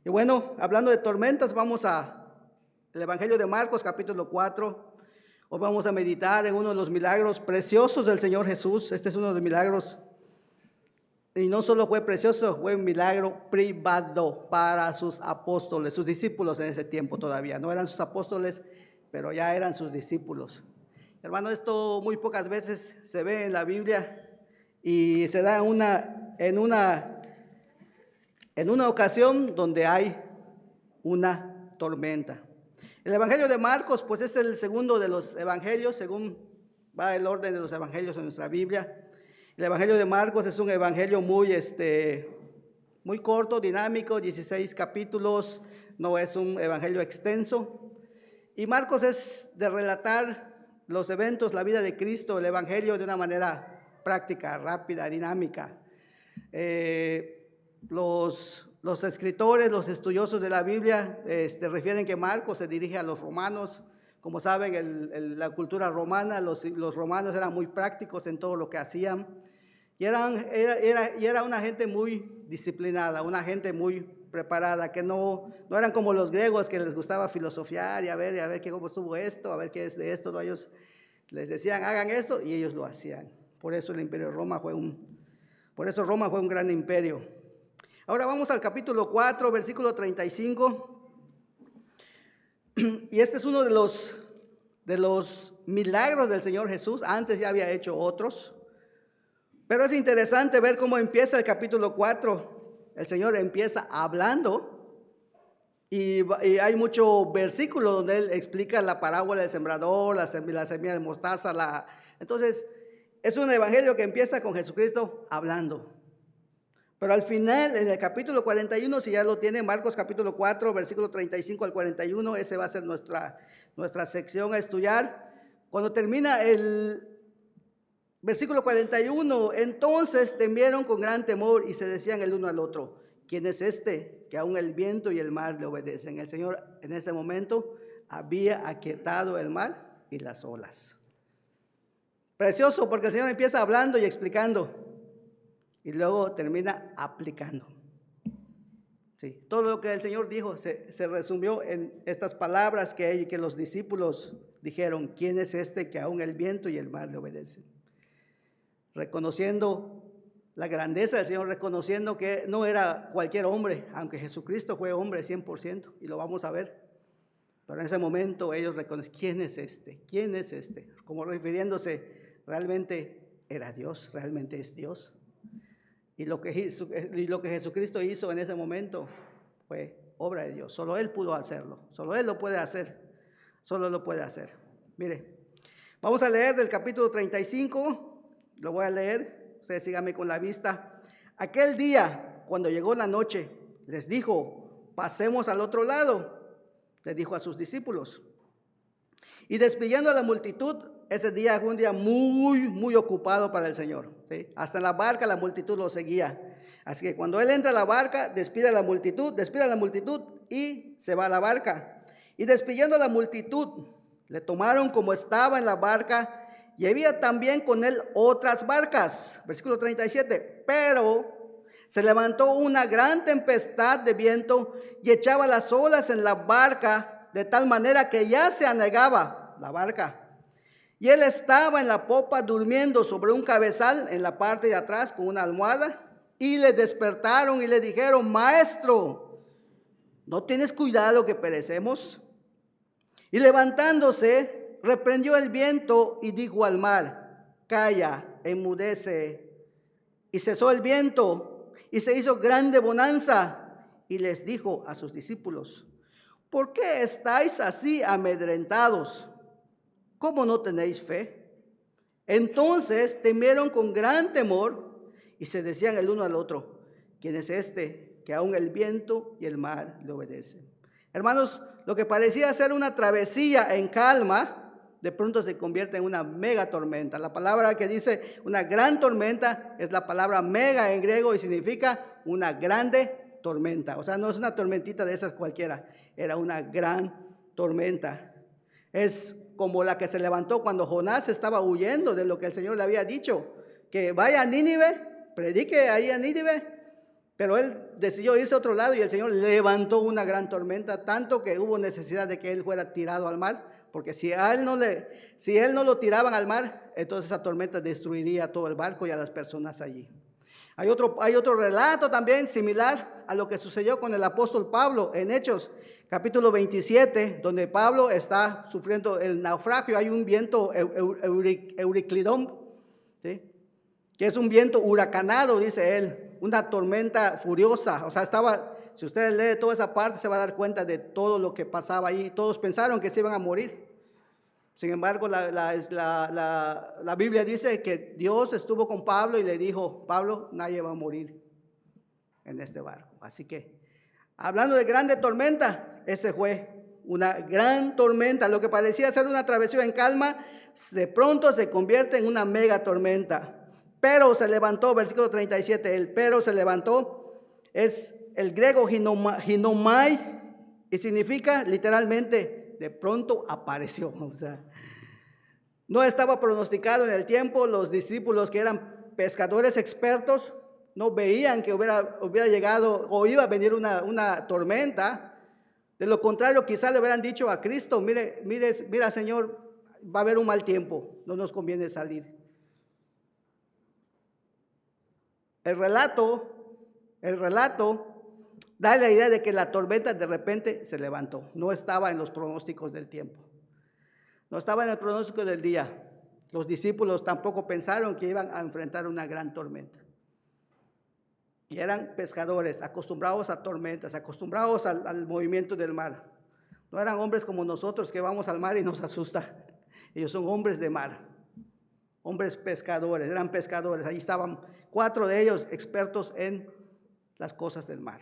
Y bueno, hablando de tormentas, vamos a el Evangelio de Marcos, capítulo 4. Hoy vamos a meditar en uno de los milagros preciosos del Señor Jesús. Este es uno de los milagros, y no solo fue precioso, fue un milagro privado para sus apóstoles, sus discípulos en ese tiempo todavía. No eran sus apóstoles, pero ya eran sus discípulos. Hermano, esto muy pocas veces se ve en la Biblia y se da en una ocasión donde hay una tormenta. El Evangelio de Marcos, pues es el segundo de los evangelios, según va el orden de los evangelios en nuestra Biblia. El Evangelio de Marcos es un evangelio muy corto, dinámico, 16 capítulos, no es un evangelio extenso. Y Marcos es de relatar los eventos, la vida de Cristo, el evangelio de una manera práctica, rápida, dinámica. Los escritores, los estudiosos de la Biblia refieren que Marcos se dirige a los romanos. Como saben, la cultura romana, los romanos eran muy prácticos en todo lo que hacían. Y era una gente muy disciplinada, una gente muy preparada, que no eran como los griegos que les gustaba filosofiar y a ver cómo estuvo esto, a ver qué es de esto. No, ellos les decían, hagan esto, y ellos lo hacían. Por eso Roma fue un gran imperio. Ahora vamos al capítulo 4, versículo 35. Y este es uno de los milagros del Señor Jesús. Antes ya había hecho otros. Pero es interesante ver cómo empieza el capítulo 4. El Señor empieza hablando y hay mucho versículo donde Él explica la parábola del sembrador, la semilla de mostaza. Entonces, es un evangelio que empieza con Jesucristo hablando. Pero al final, en el capítulo 41, si ya lo tiene, Marcos capítulo 4, versículo 35 al 41, ese va a ser nuestra sección a estudiar. Cuando termina el versículo 41, entonces temieron con gran temor y se decían el uno al otro, ¿quién es este que aún el viento y el mar le obedecen? El Señor en ese momento había aquietado el mar y las olas. Precioso, porque el Señor empieza hablando y explicando y luego termina aplicando. Sí, todo lo que el Señor dijo se resumió en estas palabras que los discípulos dijeron, ¿quién es este que aún el viento y el mar le obedecen? Reconociendo la grandeza del Señor, reconociendo que no era cualquier hombre, aunque Jesucristo fue hombre 100%, y lo vamos a ver. Pero en ese momento ellos reconocen, ¿quién es este? ¿Quién es este? Como refiriéndose, realmente era Dios, realmente es Dios. Y lo que Jesucristo hizo en ese momento fue obra de Dios. Solo Él pudo hacerlo, solo Él lo puede hacer, solo lo puede hacer. Mire, vamos a leer del capítulo 35. Lo voy a leer, ustedes síganme con la vista. Aquel día, cuando llegó la noche, les dijo, pasemos al otro lado, les dijo a sus discípulos. Y despidiendo a la multitud, ese día fue un día muy, muy ocupado para el Señor, ¿sí? Hasta en la barca la multitud lo seguía. Así que cuando Él entra a la barca, despide a la multitud y se va a la barca. Y despidiendo a la multitud, le tomaron como estaba en la barca, y había también con él otras barcas. Versículo 37. Pero se levantó una gran tempestad de viento y echaba las olas en la barca de tal manera que ya se anegaba la barca. Y él estaba en la popa durmiendo sobre un cabezal en la parte de atrás con una almohada. Y le despertaron y le dijeron, Maestro, ¿no tienes cuidado que perecemos? Y levantándose, reprendió el viento y dijo al mar, calla, enmudece. Y cesó el viento y se hizo grande bonanza. Y les dijo a sus discípulos, ¿por qué estáis así amedrentados? ¿Cómo no tenéis fe? Entonces temieron con gran temor y se decían el uno al otro, ¿quién es este que aún el viento y el mar le obedecen? Hermanos, lo que parecía ser una travesía en calma, de pronto se convierte en una mega tormenta. La palabra que dice una gran tormenta es la palabra mega en griego y significa una grande tormenta. O sea, no es una tormentita de esas cualquiera, era una gran tormenta. Es como la que se levantó cuando Jonás estaba huyendo de lo que el Señor le había dicho, que vaya a Nínive, predique ahí a Nínive, Pero él decidió irse a otro lado y el Señor levantó una gran tormenta, tanto que hubo necesidad de que él fuera tirado al mar, porque si él no lo tiraban al mar, entonces esa tormenta destruiría todo el barco y a las personas allí. Hay otro relato también similar a lo que sucedió con el apóstol Pablo en Hechos, capítulo 27, donde Pablo está sufriendo el naufragio. Hay un viento Euriclidón, ¿sí?, que es un viento huracanado, dice él, una tormenta furiosa. O sea, si usted lee toda esa parte, se va a dar cuenta de todo lo que pasaba ahí. Todos pensaron que se iban a morir. Sin embargo, la Biblia dice que Dios estuvo con Pablo y le dijo: Pablo, nadie va a morir en este barco. Así que, hablando de grande tormenta, ese fue una gran tormenta. Lo que parecía ser una travesía en calma, de pronto se convierte en una mega tormenta. Pero se levantó, versículo 37, el pero se levantó, es el griego ginomai, y significa literalmente de pronto apareció. O sea, no estaba pronosticado en el tiempo. Los discípulos, que eran pescadores expertos, no veían que hubiera llegado o iba a venir una tormenta. De lo contrario, quizá le hubieran dicho a Cristo: mira, Señor, va a haber un mal tiempo, no nos conviene salir. El relato da la idea de que la tormenta de repente se levantó. No estaba en los pronósticos del tiempo. No estaba en el pronóstico del día. Los discípulos tampoco pensaron que iban a enfrentar una gran tormenta. Y eran pescadores, acostumbrados a tormentas, acostumbrados al movimiento del mar. No eran hombres como nosotros que vamos al mar y nos asusta. Ellos son hombres de mar, hombres pescadores, eran pescadores. Ahí estaban 4 de ellos expertos en las cosas del mar.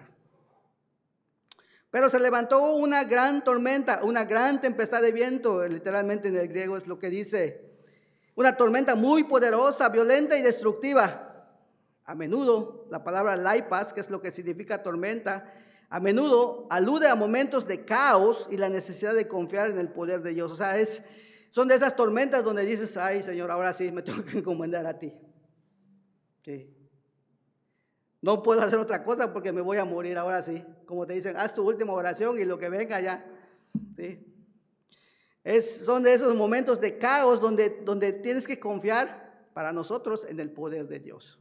Pero se levantó una gran tormenta, una gran tempestad de viento, literalmente en el griego es lo que dice. Una tormenta muy poderosa, violenta y destructiva. A menudo, la palabra laipas, que es lo que significa tormenta, a menudo alude a momentos de caos y la necesidad de confiar en el poder de Dios. O sea, son de esas tormentas donde dices: ay, Señor, ahora sí me tengo que encomendar a ti. Sí. No puedo hacer otra cosa porque me voy a morir, ahora sí. Como te dicen, haz tu última oración y lo que venga ya. ¿Sí? Son de esos momentos de caos donde tienes que confiar, para nosotros, en el poder de Dios.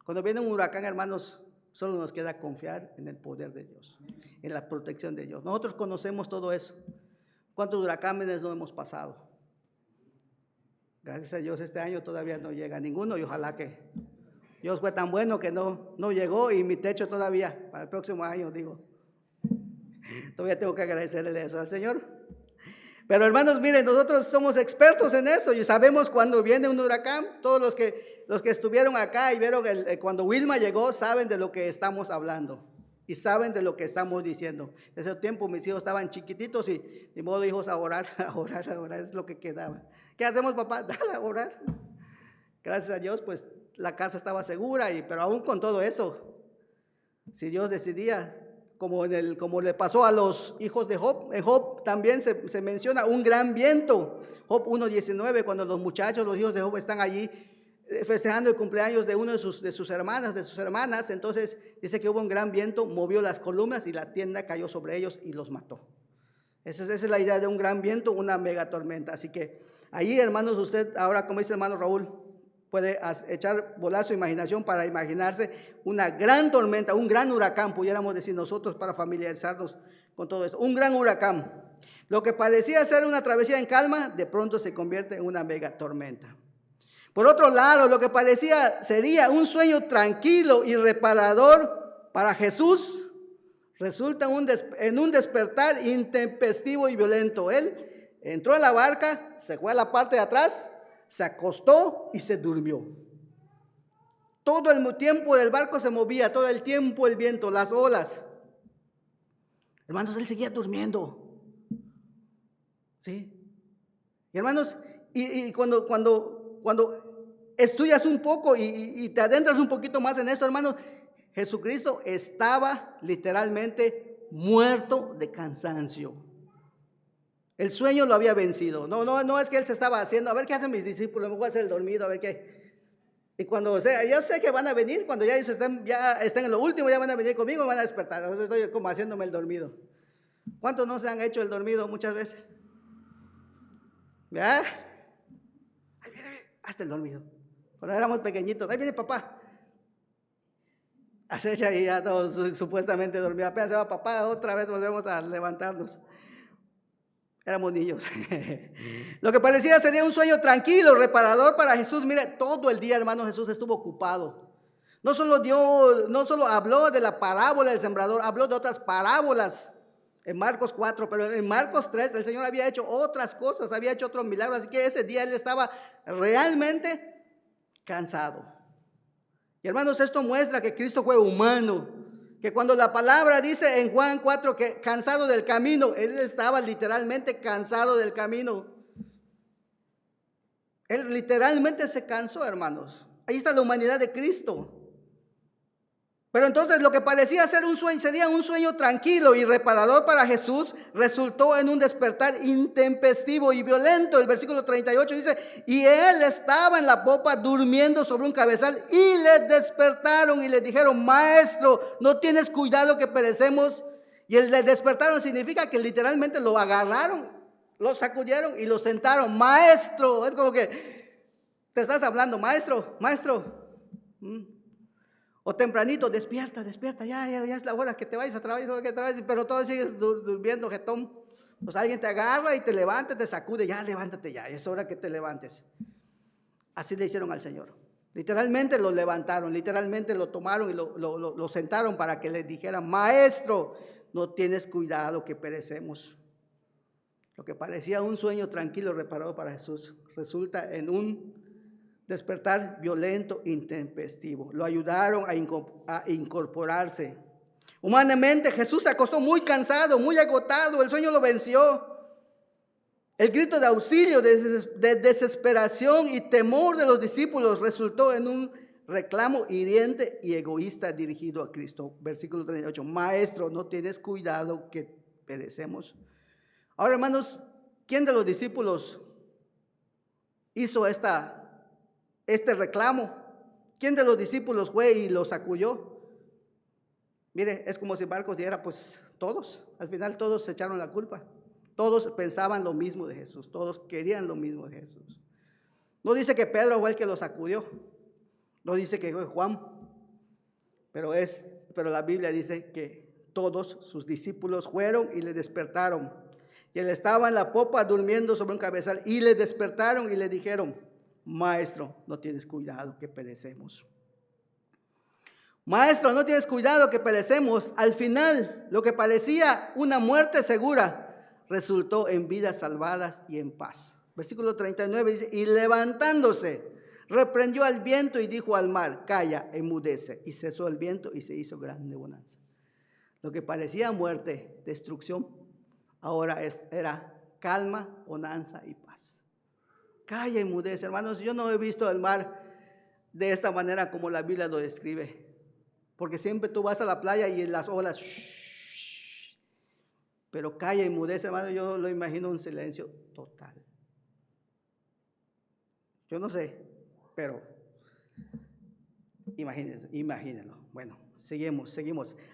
Cuando viene un huracán, hermanos, solo nos queda confiar en el poder de Dios, en la protección de Dios. Nosotros conocemos todo eso. ¿Cuántos huracanes no hemos pasado? Gracias a Dios este año todavía no llega ninguno, y ojalá que Dios fue tan bueno que no llegó, y mi techo todavía para el próximo año, digo. Todavía tengo que agradecerle eso al Señor. Pero hermanos, miren, nosotros somos expertos en eso y sabemos cuando viene un huracán. Todos los que estuvieron acá y vieron cuando Wilma llegó, saben de lo que estamos hablando y saben de lo que estamos diciendo. En ese tiempo mis hijos estaban chiquititos y de modo, hijos, a orar, es lo que quedaba. ¿Qué hacemos, papá? Dale, a orar. Gracias a Dios, pues la casa estaba segura, pero aún con todo eso, si Dios decidía, como le pasó a los hijos de Job. En Job también se menciona un gran viento. Job 1:19, cuando los hijos de Job están allí festejando el cumpleaños de uno de sus hermanas, entonces dice que hubo un gran viento, movió las columnas y la tienda cayó sobre ellos y los mató. Esa es la idea de un gran viento, una mega tormenta. Así que ahí, hermanos, usted ahora, como dice el hermano Raúl, puede volar su imaginación para imaginarse una gran tormenta, un gran huracán, pudiéramos decir nosotros, para familiarizarnos con todo eso. Un gran huracán. Lo que parecía ser una travesía en calma, de pronto se convierte en una mega tormenta. Por otro lado, lo que sería un sueño tranquilo y reparador para Jesús, resulta en un despertar intempestivo y violento. Él entró a la barca, se fue a la parte de atrás, se acostó y se durmió. Todo el tiempo el barco se movía, todo el tiempo el viento, las olas. Hermanos, él seguía durmiendo. ¿Sí? Y hermanos, y cuando estudias un poco y te adentras un poquito más en esto, hermanos, Jesucristo estaba literalmente muerto de cansancio. El sueño lo había vencido. No es que él se estaba haciendo, a ver qué hacen mis discípulos, me voy a hacer el dormido, a ver qué. Y cuando yo sé que van a venir, cuando ya estén en lo último, ya van a venir conmigo, van a despertar. Entonces estoy como haciéndome el dormido. ¿Cuántos no se han hecho el dormido muchas veces? ¿Ya? Ahí viene, hasta el dormido. Cuando éramos pequeñitos, ahí viene papá. Acecha y ya todos supuestamente dormidos. Apenas se va papá, otra vez volvemos a levantarnos. Éramos niños. Lo que parecía sería un sueño tranquilo, reparador para Jesús. Mire, todo el día, hermano, Jesús estuvo ocupado. No solo habló de la parábola del sembrador, habló de otras parábolas en Marcos 4, pero en Marcos 3 el Señor había hecho otras cosas, había hecho otros milagros, así que ese día él estaba realmente cansado. Y hermanos, esto muestra que Cristo fue humano. Que cuando la palabra dice en Juan 4 que cansado del camino, él estaba literalmente cansado del camino. Él literalmente se cansó, hermanos. Ahí está la humanidad de Cristo. Pero entonces lo que parecía ser un sueño, sería un sueño tranquilo y reparador para Jesús, resultó en un despertar intempestivo y violento. El versículo 38 dice, y él estaba en la popa durmiendo sobre un cabezal y le despertaron y le dijeron, maestro, ¿no tienes cuidado que perecemos? Y el le despertaron significa que literalmente lo agarraron, lo sacudieron y lo sentaron. Maestro, es como que te estás hablando, maestro. O tempranito, despierta, ya es la hora que te vayas a trabajar, pero todo sigues durmiendo, jetón. Pues alguien te agarra y te levanta, te sacude, ya levántate ya, es hora que te levantes. Así le hicieron al Señor. Literalmente lo levantaron, literalmente lo tomaron y lo sentaron para que le dijeran, maestro, no tienes cuidado que perecemos. Lo que parecía un sueño tranquilo reparado para Jesús, resulta en un despertar violento, intempestivo. Lo ayudaron a incorporarse. Humanamente Jesús se acostó muy cansado, muy agotado, el sueño lo venció. El grito de auxilio, de desesperación y temor de los discípulos resultó en un reclamo hiriente y egoísta dirigido a Cristo. Versículo 38, maestro, ¿no tienes cuidado que perecemos? Ahora, hermanos, ¿quién de los discípulos hizo este reclamo? ¿Quién de los discípulos fue y lo sacudió? Mire, es como si Marcos dijera, pues todos, al final todos se echaron la culpa. Todos pensaban lo mismo de Jesús, todos querían lo mismo de Jesús. No dice que Pedro fue el que lo sacudió, no dice que fue Juan, pero la Biblia dice que todos sus discípulos fueron y le despertaron. Y él estaba en la popa durmiendo sobre un cabezal y le despertaron y le dijeron, maestro, no tienes cuidado que perecemos. Maestro, no tienes cuidado que perecemos. Al final, lo que parecía una muerte segura resultó en vidas salvadas y en paz. Versículo 39 dice, y levantándose, reprendió al viento y dijo al mar, calla, enmudece. Y cesó el viento y se hizo grande bonanza. Lo que parecía muerte, destrucción, ahora era calma, bonanza y paz. Calla, enmudece. Hermanos, yo no he visto el mar de esta manera como la Biblia lo describe. Porque siempre tú vas a la playa y las olas, pero calla, enmudece, hermano, yo lo imagino un silencio total. Yo no sé, pero imagínenlo. Bueno, seguimos.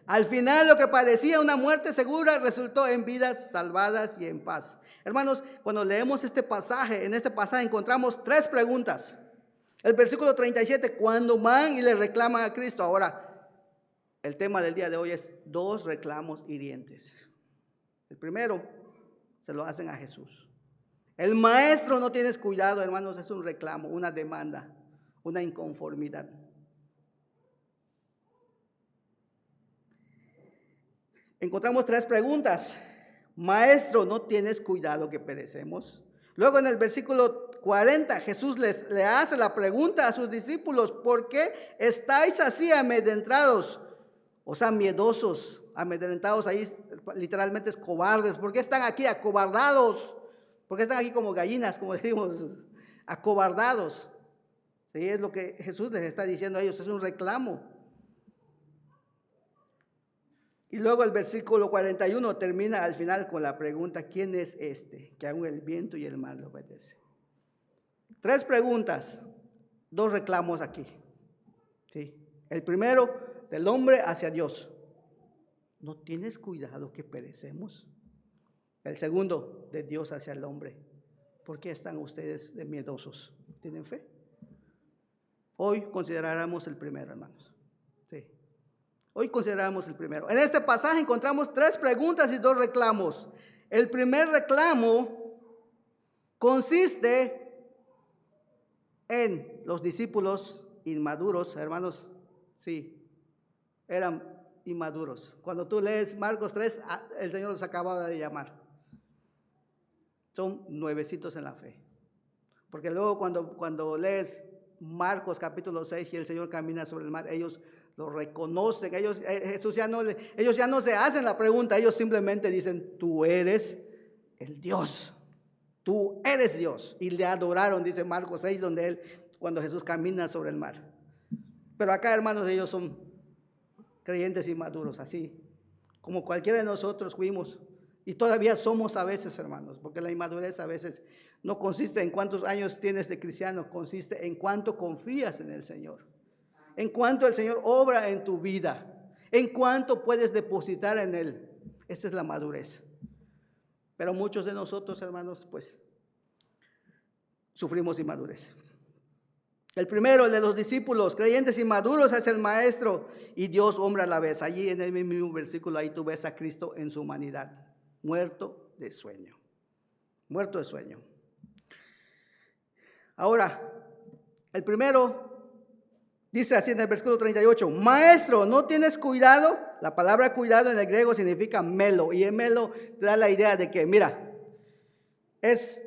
Al final lo que parecía una muerte segura resultó en vidas salvadas y en paz. Hermanos, cuando leemos en este pasaje encontramos 3 preguntas. El versículo 37, cuando van y le reclaman a Cristo. Ahora, el tema del día de hoy es 2 reclamos hirientes. El primero se lo hacen a Jesús. El maestro, no tienes cuidado, hermanos, es un reclamo, una demanda, una inconformidad. Encontramos 3 preguntas. Maestro, ¿no tienes cuidado que perecemos? Luego en el versículo 40, Jesús le hace la pregunta a sus discípulos, ¿por qué estáis así amedrentados? O sea, miedosos, amedrentados, ahí literalmente es cobardes. ¿Por qué están aquí acobardados? ¿Por qué están aquí como gallinas, como decimos, acobardados? Sí, es lo que Jesús les está diciendo a ellos, es un reclamo. Y luego el versículo 41 termina al final con la pregunta, ¿quién es este que aún el viento y el mar le obedecen? 3 preguntas. dos reclamos aquí. ¿Sí? El primero, del hombre hacia Dios. ¿No tienes cuidado que perecemos? El segundo, de Dios hacia el hombre. ¿Por qué están ustedes de miedosos? ¿Tienen fe? Hoy consideraremos el primero, hermanos. Sí. Hoy consideramos el primero. En este pasaje encontramos 3 preguntas y 2 reclamos. El primer reclamo consiste en los discípulos inmaduros, hermanos. Sí, eran inmaduros. Cuando tú lees Marcos 3, el Señor los acababa de llamar. Son nuevecitos en la fe. Porque luego cuando lees Marcos capítulo 6 y el Señor camina sobre el mar, ellos lo reconocen. Ellos ya no se hacen la pregunta, ellos simplemente dicen: tú eres el Dios. Tú eres Dios. Y le adoraron, dice Marcos 6, cuando Jesús camina sobre el mar. Pero acá, hermanos, ellos son creyentes inmaduros, así como cualquiera de nosotros fuimos. Y todavía somos a veces, hermanos, porque la inmadurez a veces no consiste en cuántos años tienes de cristiano, consiste en cuánto confías en el Señor, en cuánto el Señor obra en tu vida, en cuánto puedes depositar en Él. Esa es la madurez. Pero muchos de nosotros, hermanos, pues sufrimos inmadurez. El primero, el de los discípulos, creyentes inmaduros hacia el maestro y Dios hombre a la vez. Allí en el mismo versículo, ahí tú ves a Cristo en su humanidad. Muerto de sueño. Muerto de sueño. Ahora, el primero dice así en el versículo 38. Maestro, ¿no tienes cuidado? La palabra cuidado en el griego significa melo. Y el melo te da la idea de que, mira, es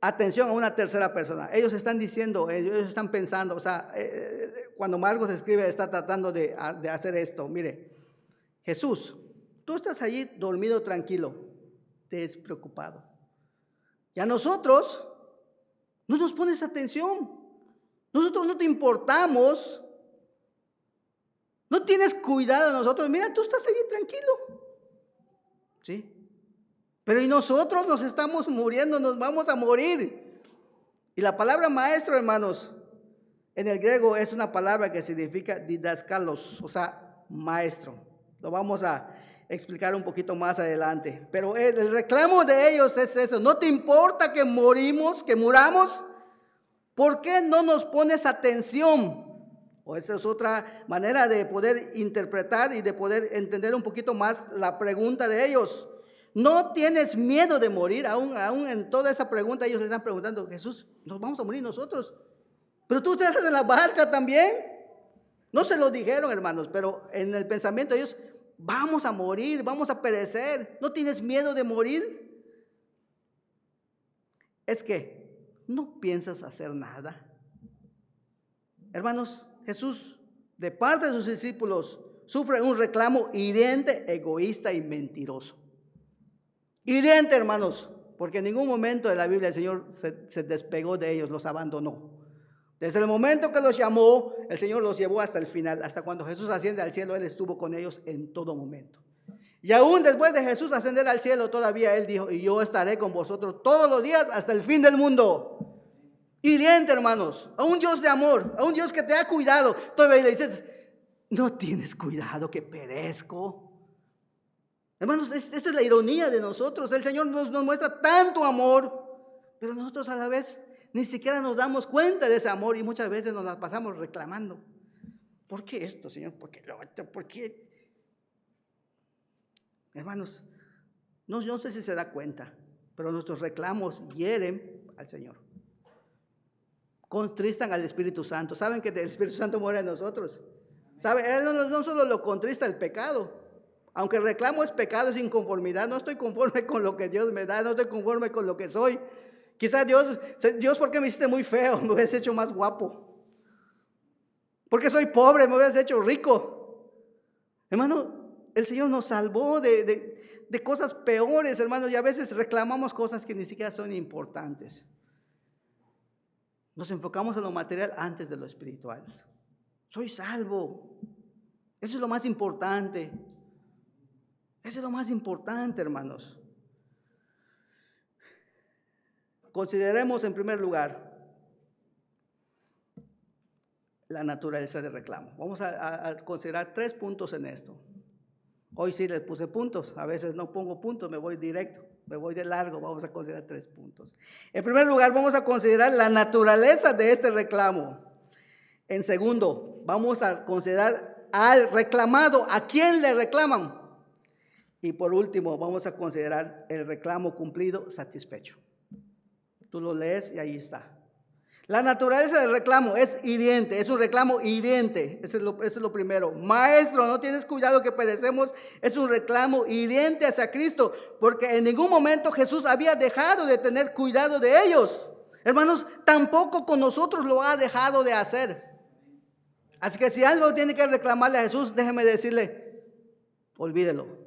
atención a una tercera persona. Ellos están diciendo, ellos están pensando, o sea, cuando Marcos escribe, está tratando de hacer esto. Mire, Jesús, tú estás allí dormido tranquilo, despreocupado. Y a nosotros no nos pones atención. Nosotros no te importamos. No tienes cuidado de nosotros. Mira, tú estás allí tranquilo. ¿Sí? Pero y nosotros nos estamos muriendo, nos vamos a morir. Y la palabra maestro, hermanos, en el griego es una palabra que significa didaskalos, o sea, maestro. Lo vamos a explicar un poquito más adelante. Pero el reclamo de ellos es eso: ¿no te importa que muramos? ¿Por qué no nos pones atención? O esa es otra manera de poder interpretar y de poder entender un poquito más la pregunta de ellos. ¿No tienes miedo de morir? Aún en toda esa pregunta ellos le están preguntando: Jesús, ¿nos vamos a morir nosotros? Pero tú estás en la barca también. No se lo dijeron, hermanos, pero en el pensamiento de ellos: vamos a morir, vamos a perecer. ¿No tienes miedo de morir? Es que no piensas hacer nada. Hermanos, Jesús, de parte de sus discípulos, sufre un reclamo hiriente, egoísta y mentiroso. Hiriente, hermanos, porque en ningún momento de la Biblia el Señor se despegó de ellos, los abandonó. Desde el momento que los llamó, el Señor los llevó hasta el final. Hasta cuando Jesús asciende al cielo, Él estuvo con ellos en todo momento. Y aún después de Jesús ascender al cielo, todavía Él dijo: y yo estaré con vosotros todos los días hasta el fin del mundo. Hiriente, hermanos, a un Dios de amor, a un Dios que te ha cuidado. Todavía le dices: no tienes cuidado que perezco. Hermanos, esta es la ironía de nosotros. El Señor nos muestra tanto amor, pero nosotros a la vez ni siquiera nos damos cuenta de ese amor y muchas veces nos la pasamos reclamando. ¿Por qué esto, Señor? ¿Por qué lo otro? ¿Por qué? Hermanos, no sé si se da cuenta, pero nuestros reclamos hieren al Señor. Contristan al Espíritu Santo. ¿Saben que el Espíritu Santo muere en nosotros? ¿Saben? Él no solo lo contrista el pecado. Aunque el reclamo es pecado, es inconformidad. No estoy conforme con lo que Dios me da, no estoy conforme con lo que soy. Quizás Dios, ¿por qué me hiciste muy feo? Me hubieras hecho más guapo. Porque soy pobre, me hubieras hecho rico. Hermano, el Señor nos salvó de cosas peores, hermanos, y a veces reclamamos cosas que ni siquiera son importantes. Nos enfocamos en lo material antes de lo espiritual. Soy salvo. Eso es lo más importante. Eso es lo más importante, hermanos. Consideremos en primer lugar la naturaleza del reclamo. Vamos a considerar 3 puntos en esto. Hoy sí les puse puntos, a veces no pongo puntos, me voy directo, me voy de largo. Vamos a considerar 3 puntos. En primer lugar, vamos a considerar la naturaleza de este reclamo. En segundo, vamos a considerar al reclamado, a quién le reclaman. Y por último, vamos a considerar el reclamo cumplido, satisfecho. Tú lo lees y ahí está. La naturaleza del reclamo es hiriente, es un reclamo hiriente. Eso es lo primero. Maestro, no tienes cuidado que perecemos. Es un reclamo hiriente hacia Cristo, porque en ningún momento Jesús había dejado de tener cuidado de ellos. Hermanos, tampoco con nosotros lo ha dejado de hacer. Así que si algo tiene que reclamarle a Jesús, déjeme decirle, olvídelo.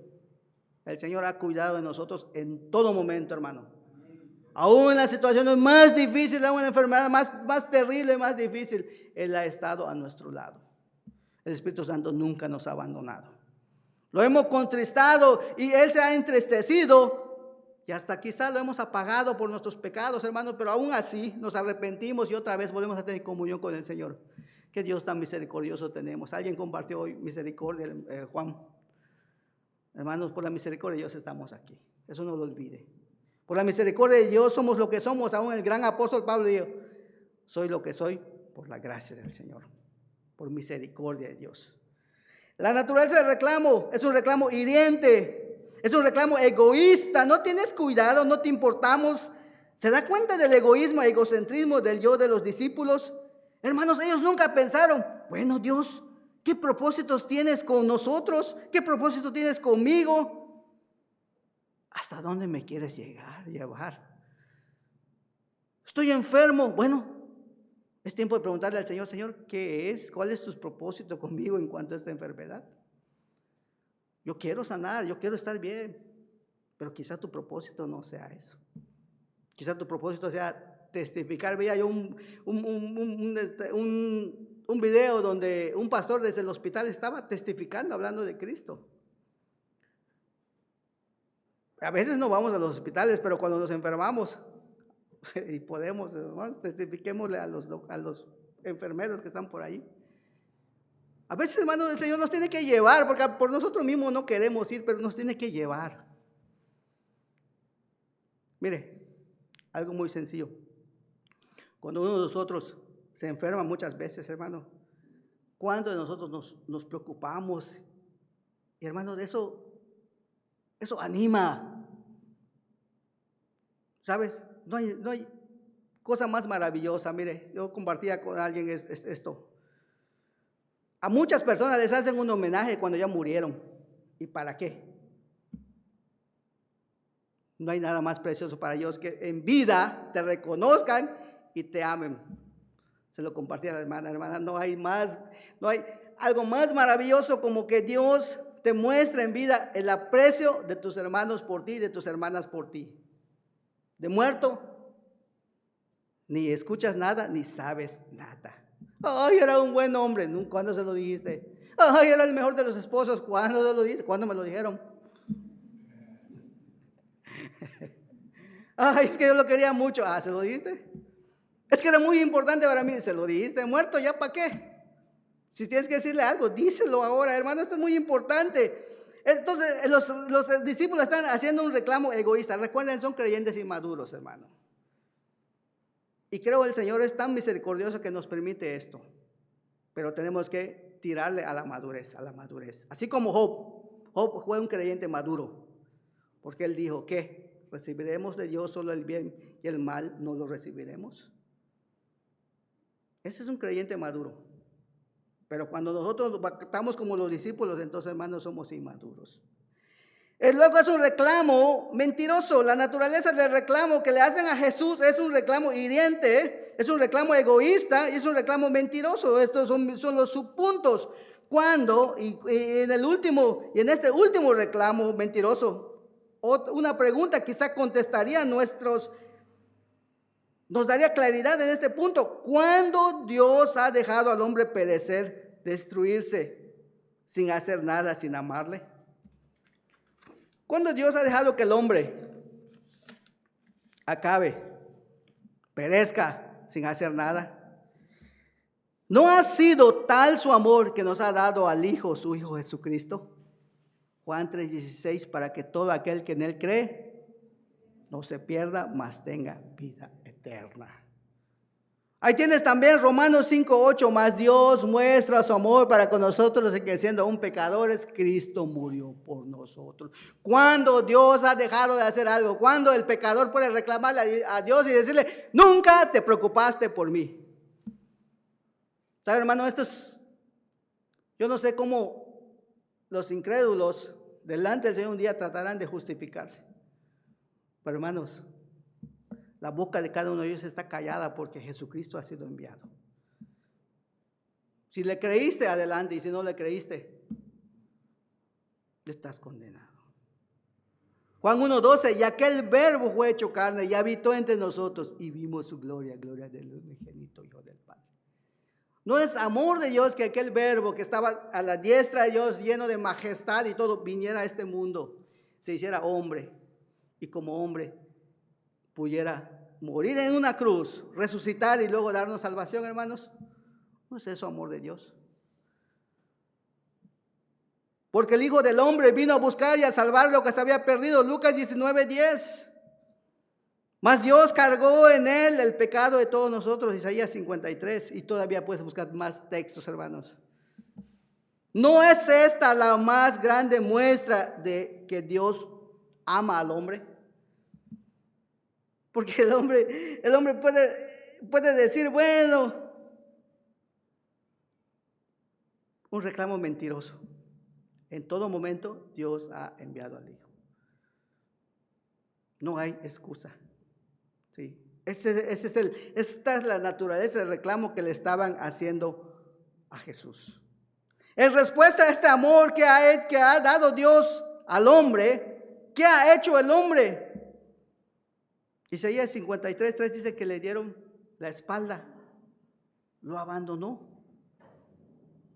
El Señor ha cuidado de nosotros en todo momento, hermano. Aún en las situaciones más difíciles, aún en la enfermedad más terrible, más difícil, Él ha estado a nuestro lado. El Espíritu Santo nunca nos ha abandonado. Lo hemos contristado y Él se ha entristecido y hasta quizás lo hemos apagado por nuestros pecados, hermanos, pero aún así nos arrepentimos y otra vez volvemos a tener comunión con el Señor. Qué Dios tan misericordioso tenemos. Alguien compartió hoy misericordia, Juan. Hermanos, por la misericordia de Dios estamos aquí. Eso no lo olvide. Por la misericordia de Dios somos lo que somos. Aún el gran apóstol Pablo dijo, soy lo que soy por la gracia del Señor, por misericordia de Dios. La naturaleza del reclamo es un reclamo hiriente, es un reclamo egoísta. No tienes cuidado, no te importamos. ¿Se da cuenta del egoísmo, egocentrismo del yo de los discípulos? Hermanos, ellos nunca pensaron, bueno, Dios, ¿qué propósitos tienes con nosotros? ¿Qué propósito tienes conmigo? ¿Hasta dónde me quieres llevar? Estoy enfermo. Bueno, es tiempo de preguntarle al Señor, Señor, ¿qué es? ¿Cuál es tu propósito conmigo en cuanto a esta enfermedad? Yo quiero sanar, yo quiero estar bien, pero quizá tu propósito no sea eso. Quizá tu propósito sea testificar. Veía yo un video donde un pastor desde el hospital estaba testificando, hablando de Cristo. A veces no vamos a los hospitales, pero cuando nos enfermamos y podemos, hermanos, testifiquémosle a los enfermeros que están por ahí. A veces, hermanos, el Señor nos tiene que llevar, porque por nosotros mismos no queremos ir, pero nos tiene que llevar. Mire, algo muy sencillo. Cuando uno de nosotros se enferma muchas veces, hermano, ¿cuántos de nosotros nos preocupamos? Y hermano, eso anima. ¿Sabes? No hay cosa más maravillosa. Mire, yo compartía con alguien esto. A muchas personas les hacen un homenaje cuando ya murieron. ¿Y para qué? No hay nada más precioso para ellos que en vida te reconozcan y te amen. Se lo compartí a la hermana, no hay algo más maravilloso como que Dios te muestra en vida el aprecio de tus hermanos por ti, de tus hermanas por ti. De muerto, ni escuchas nada, ni sabes nada. Ay, era un buen hombre, ¿cuándo se lo dijiste? Ay, era el mejor de los esposos, ¿cuándo se lo dijiste? ¿Cuándo me lo dijeron? Ay, es que yo lo quería mucho. ¿Se lo dijiste? Es que era muy importante para mí. ¿Se lo dijiste? Muerto, ¿ya para qué? Si tienes que decirle algo, díselo ahora, hermano, esto es muy importante. Entonces, los discípulos están haciendo un reclamo egoísta. Recuerden, son creyentes inmaduros, hermano. Y creo el Señor es tan misericordioso que nos permite esto. Pero tenemos que tirarle a la madurez, Así como Job fue un creyente maduro. Porque él dijo, ¿qué? ¿Recibiremos de Dios solo el bien y el mal no lo recibiremos? Ese es un creyente maduro. Pero cuando nosotros estamos como los discípulos, entonces, hermanos, somos inmaduros. Luego es un reclamo mentiroso. La naturaleza del reclamo que le hacen a Jesús es un reclamo hiriente, es un reclamo egoísta y es un reclamo mentiroso. Estos son los subpuntos. Cuando, y en este último reclamo mentiroso, una pregunta quizá contestaría nos daría claridad en este punto. ¿Cuándo Dios ha dejado al hombre perecer, destruirse, sin hacer nada, sin amarle? ¿Cuándo Dios ha dejado que el hombre acabe, perezca, sin hacer nada? ¿No ha sido tal su amor que nos ha dado al Hijo, su Hijo Jesucristo? Juan 3:16, para que todo aquel que en Él cree no se pierda, mas tenga vida eterna. Ahí tienes también Romanos 5:8, más Dios muestra su amor para con nosotros, en que siendo aún pecadores, Cristo murió por nosotros. Cuando Dios ha dejado de hacer algo, cuando el pecador puede reclamarle a Dios y decirle, nunca te preocupaste por mí. ¿Sabe, hermano? Yo no sé cómo los incrédulos delante del Señor un día tratarán de justificarse. Pero hermanos, la boca de cada uno de ellos está callada porque Jesucristo ha sido enviado. Si le creíste, adelante, y si no le creíste, estás condenado. Juan 1:12, y aquel verbo fue hecho carne y habitó entre nosotros y vimos su gloria, gloria del unigénito Hijo del Padre. No es amor de Dios que aquel verbo que estaba a la diestra de Dios, lleno de majestad y todo, viniera a este mundo, se hiciera hombre y como hombre pudiera morir en una cruz, resucitar y luego darnos salvación, hermanos. ¿No es eso amor de Dios? Porque el Hijo del Hombre vino a buscar y a salvar lo que se había perdido. Lucas 19:10. Mas Dios cargó en él el pecado de todos nosotros. Isaías 53. Y todavía puedes buscar más textos, hermanos. ¿No es esta la más grande muestra de que Dios ama al hombre? Porque el hombre puede decir, bueno, un reclamo mentiroso. En todo momento Dios ha enviado al Hijo. No hay excusa. ¿Sí? Esta es la naturaleza del reclamo que le estaban haciendo a Jesús. En respuesta a este amor que ha dado Dios al hombre, ¿qué ha hecho el hombre? Isaías 53:3 dice que le dieron la espalda, lo abandonó.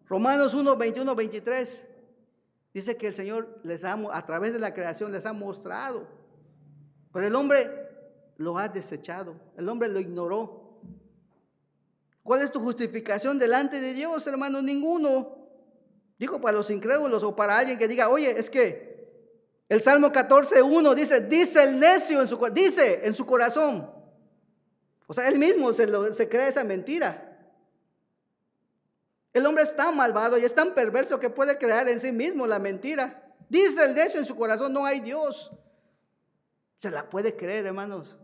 Romanos 1:21-23 dice que el Señor a través de la creación les ha mostrado, pero el hombre lo ha desechado, el hombre lo ignoró. ¿Cuál es tu justificación delante de Dios, hermano? Ninguno. Digo, para los incrédulos o para alguien que diga, oye, es que el Salmo 14:1 dice el necio dice en su corazón. O sea, él mismo se cree esa mentira. El hombre es tan malvado y es tan perverso que puede crear en sí mismo la mentira. Dice el necio en su corazón, no hay Dios. Se la puede creer, hermanos.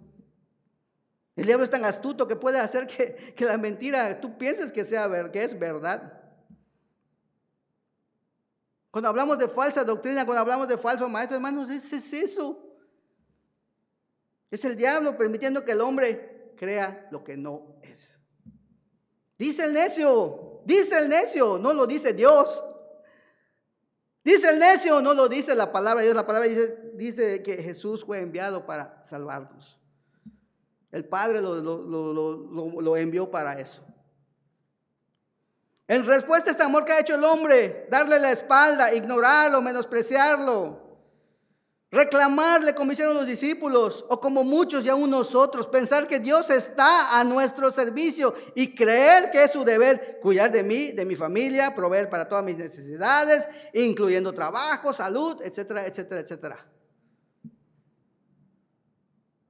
El diablo es tan astuto que puede hacer que la mentira tú pienses que es verdad. Cuando hablamos de falsa doctrina, cuando hablamos de falso maestro, hermanos, es eso. Es el diablo permitiendo que el hombre crea lo que no es. Dice el necio, no lo dice Dios. Dice el necio, no lo dice la palabra de Dios. La palabra dice que Jesús fue enviado para salvarnos. El Padre lo envió para eso. En respuesta a este amor que ha hecho el hombre, darle la espalda, ignorarlo, menospreciarlo, reclamarle como hicieron los discípulos o como muchos y aún nosotros, pensar que Dios está a nuestro servicio y creer que es su deber cuidar de mí, de mi familia, proveer para todas mis necesidades, incluyendo trabajo, salud, etcétera, etcétera, etcétera.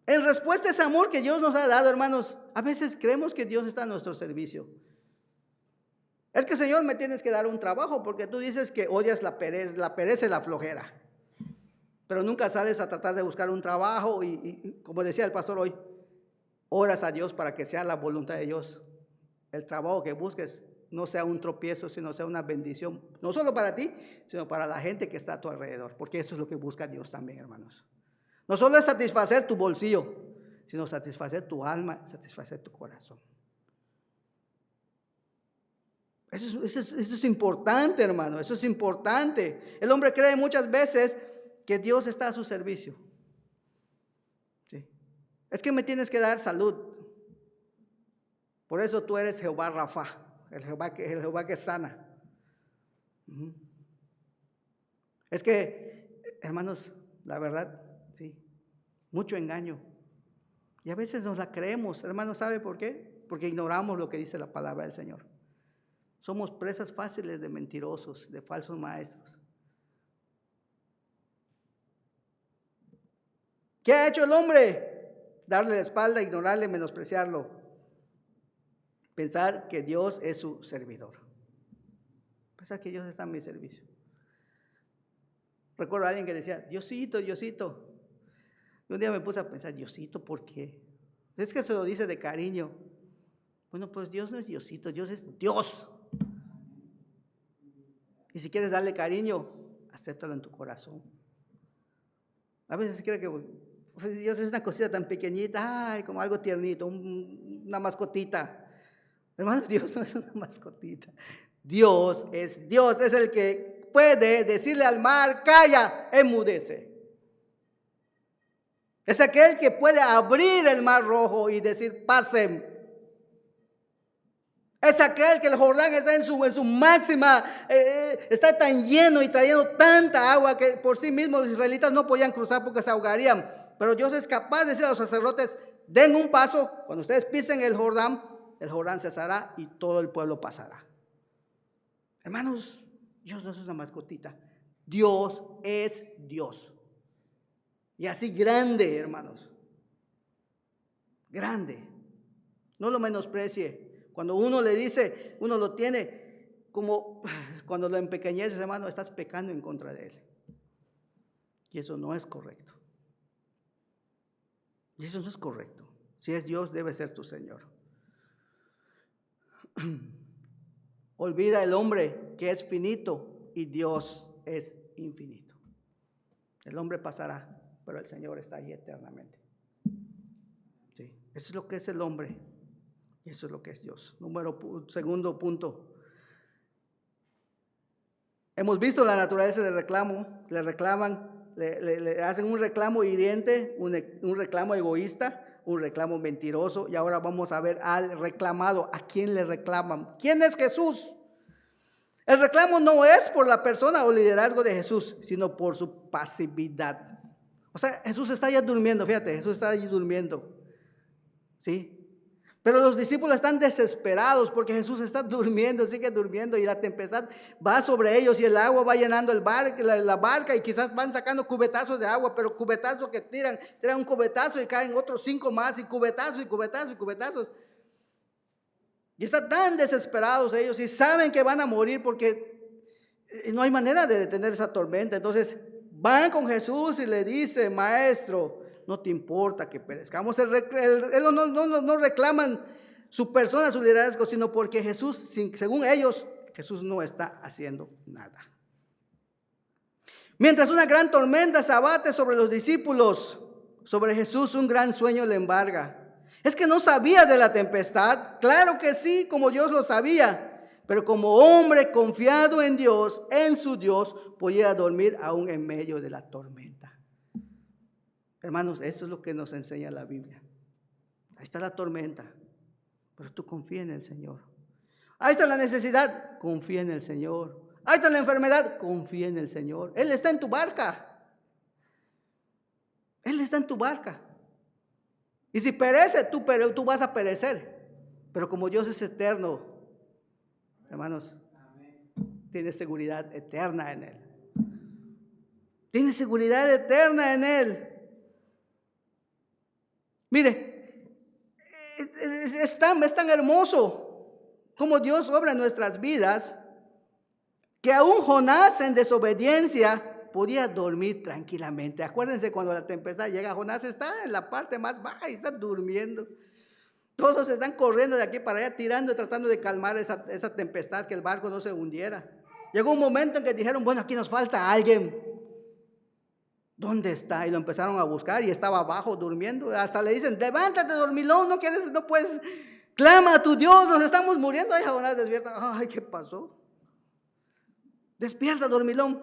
En respuesta a ese amor que Dios nos ha dado, hermanos, a veces creemos que Dios está a nuestro servicio. Es que, Señor, me tienes que dar un trabajo porque tú dices que odias la pereza y la flojera. Pero nunca sales a tratar de buscar un trabajo y como decía el pastor hoy, oras a Dios para que sea la voluntad de Dios. El trabajo que busques no sea un tropiezo, sino sea una bendición, no solo para ti, sino para la gente que está a tu alrededor, porque eso es lo que busca Dios también, hermanos. No solo es satisfacer tu bolsillo, sino satisfacer tu alma, satisfacer tu corazón. Eso es importante, hermano, eso es importante. El hombre cree muchas veces que Dios está a su servicio. ¿Sí? Es que me tienes que dar salud. Por eso tú eres Jehová Rafa, el Jehová que sana. Es que, hermanos, la verdad, sí, mucho engaño. Y a veces nos la creemos, hermanos, ¿sabe por qué? Porque ignoramos lo que dice la palabra del Señor. Somos presas fáciles de mentirosos, de falsos maestros. ¿Qué ha hecho el hombre? Darle la espalda, ignorarle, menospreciarlo. Pensar que Dios es su servidor. Pensar que Dios está en mi servicio. Recuerdo a alguien que decía, Diosito, Diosito. Y un día me puse a pensar, Diosito, ¿por qué? Es que se lo dice de cariño. Bueno, pues Dios no es Diosito, Dios es Dios. Y si quieres darle cariño, acéptalo en tu corazón. A veces creo que pues, Dios es una cosita tan pequeñita, ay, como algo tiernito, una mascotita. Hermanos, Dios no es una mascotita. Dios, es el que puede decirle al mar, calla, enmudece. Es aquel que puede abrir el mar rojo y decir, pasen. Es aquel que el Jordán está en su máxima, está tan lleno y trayendo tanta agua que por sí mismos los israelitas no podían cruzar porque se ahogarían. Pero Dios es capaz de decir a los sacerdotes, den un paso, cuando ustedes pisen el Jordán cesará y todo el pueblo pasará. Hermanos, Dios no es una mascotita, Dios es Dios. Y así grande, hermanos, grande, no lo menosprecie. Cuando uno le dice, uno lo tiene como, cuando lo empequeñeces, hermano, estás pecando en contra de él. Y eso no es correcto. Y eso no es correcto. Si es Dios, debe ser tu Señor. Olvida el hombre que es finito y Dios es infinito. El hombre pasará, pero el Señor está ahí eternamente. Sí, eso es lo que es el hombre. Y eso es lo que es Dios. Segundo punto. Hemos visto la naturaleza del reclamo. Le reclaman, le hacen un reclamo hiriente, un reclamo egoísta, un reclamo mentiroso. Y ahora vamos a ver al reclamado. ¿A quién le reclaman? ¿Quién es Jesús? El reclamo no es por la persona o liderazgo de Jesús, sino por su pasividad. O sea, Jesús está ya durmiendo, fíjate, Jesús está allí durmiendo. ¿Sí? Pero los discípulos están desesperados porque Jesús está durmiendo, sigue durmiendo y la tempestad va sobre ellos y el agua va llenando la barca y quizás van sacando cubetazos de agua, pero cubetazos que tiran un cubetazo y caen otros 5 más y cubetazos y cubetazos y cubetazos. Y están tan desesperados ellos y saben que van a morir porque no hay manera de detener esa tormenta. Entonces van con Jesús y le dicen, maestro, no te importa que perezcamos. No reclaman su persona, su liderazgo, sino porque Jesús, según ellos, Jesús no está haciendo nada. Mientras una gran tormenta se abate sobre los discípulos, sobre Jesús un gran sueño le embarga. Es que no sabía de la tempestad, claro que sí, como Dios lo sabía, pero como hombre confiado en Dios, en su Dios, podía dormir aún en medio de la tormenta. Hermanos, esto es lo que nos enseña la Biblia. Ahí está la tormenta, pero tú confía en el Señor. Ahí está la necesidad, confía en el Señor. Ahí está la enfermedad, confía en el Señor. Él está en tu barca. Él está en tu barca. Y si perece, tú vas a perecer. Pero como Dios es eterno, hermanos, tienes seguridad eterna en Él. Tienes seguridad eterna en Él. Mire, es tan hermoso como Dios obra en nuestras vidas, que aún Jonás en desobediencia podía dormir tranquilamente. Acuérdense cuando la tempestad llega, Jonás está en la parte más baja y está durmiendo. Todos están corriendo de aquí para allá, tirando y tratando de calmar esa tempestad, que el barco no se hundiera. Llegó un momento en que dijeron, bueno, aquí nos falta alguien. ¿Dónde está? Y lo empezaron a buscar y estaba abajo durmiendo. Hasta le dicen, levántate, dormilón, no puedes, clama a tu Dios, nos estamos muriendo. Ay, Jonás despierta. Ay, ¿qué pasó? Despierta, dormilón.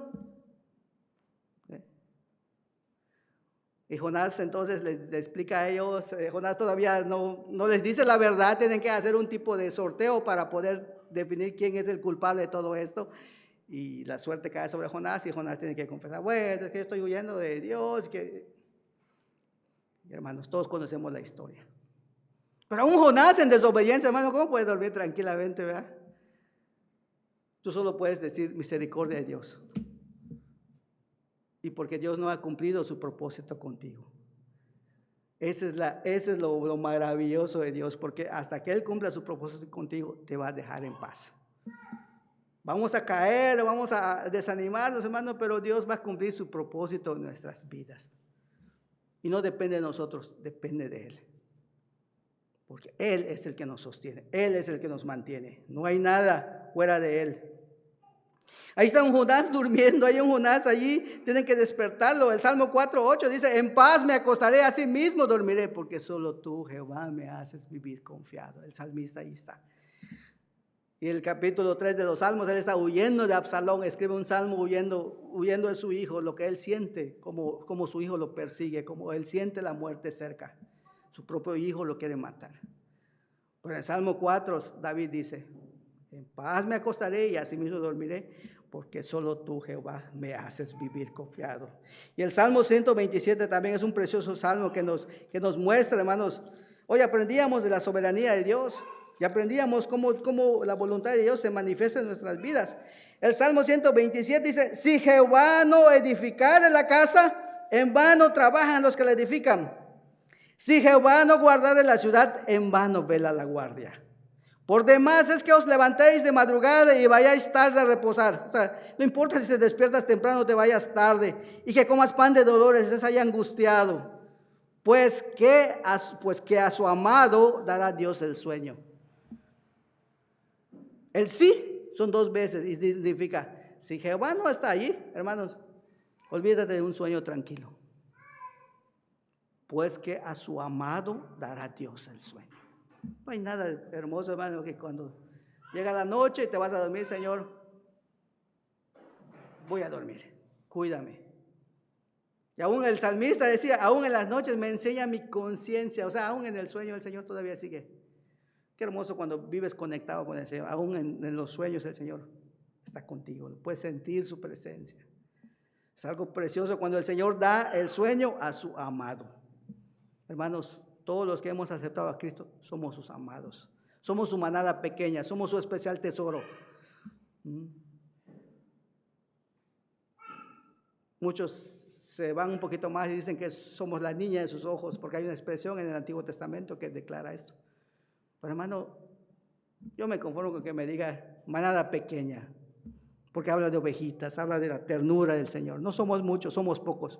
Y Jonás entonces les explica a ellos, Jonás todavía no les dice la verdad, tienen que hacer un tipo de sorteo para poder definir quién es el culpable de todo esto. Y la suerte cae sobre Jonás y Jonás tiene que confesar, bueno, es que yo estoy huyendo de Dios. Y hermanos, todos conocemos la historia. Pero aún Jonás en desobediencia, hermano, ¿cómo puede dormir tranquilamente, verdad? Tú solo puedes decir misericordia de Dios. Y porque Dios no ha cumplido su propósito contigo. Ese es lo maravilloso de Dios, porque hasta que Él cumpla su propósito contigo, te va a dejar en paz. Vamos a caer, vamos a desanimarnos, hermano, pero Dios va a cumplir su propósito en nuestras vidas. Y no depende de nosotros, depende de Él. Porque Él es el que nos sostiene, Él es el que nos mantiene. No hay nada fuera de Él. Ahí está un Jonás durmiendo, hay un Jonás allí, tienen que despertarlo. El Salmo 4:8 dice: en paz me acostaré, así mismo dormiré, porque solo tú, Jehová, me haces vivir confiado. El salmista ahí está. Y el capítulo 3 de los Salmos, él está huyendo de Absalón, escribe un salmo huyendo de su hijo, lo que él siente, como su hijo lo persigue, como él siente la muerte cerca. Su propio hijo lo quiere matar. Pero en el Salmo 4, David dice: en paz me acostaré y así mismo dormiré, porque solo tú, Jehová, me haces vivir confiado. Y el Salmo 127 también es un precioso salmo que nos muestra, hermanos. Hoy aprendíamos de la soberanía de Dios y aprendíamos cómo la voluntad de Dios se manifiesta en nuestras vidas. El Salmo 127 dice: si Jehová no edificare la casa, en vano trabajan los que la edifican. Si Jehová no guardare la ciudad, en vano vela la guardia. Por demás es que os levantéis de madrugada y vayáis tarde a reposar. O sea, no importa si te despiertas temprano o te vayas tarde, y que comas pan de dolores, estés ahí angustiado. Pues que a su amado dará Dios el sueño. El sí son 2 veces y significa: si Jehová no está allí, hermanos, olvídate de un sueño tranquilo. Pues que a su amado dará Dios el sueño. No hay nada hermoso, hermano, que cuando llega la noche y te vas a dormir: Señor, voy a dormir, cuídame. Y aún el salmista decía: aún en las noches me enseña mi conciencia. O sea, aún en el sueño el Señor todavía sigue. Qué hermoso cuando vives conectado con el Señor. Aún en los sueños el Señor está contigo, puedes sentir su presencia. Es algo precioso cuando el Señor da el sueño a su amado. Hermanos, todos los que hemos aceptado a Cristo somos sus amados. Somos su manada pequeña, somos su especial tesoro. Muchos se van un poquito más y dicen que somos la niña de sus ojos, porque hay una expresión en el Antiguo Testamento que declara esto. Pero hermano, yo me conformo con que me diga manada pequeña, porque habla de ovejitas, habla de la ternura del Señor. No somos muchos, somos pocos.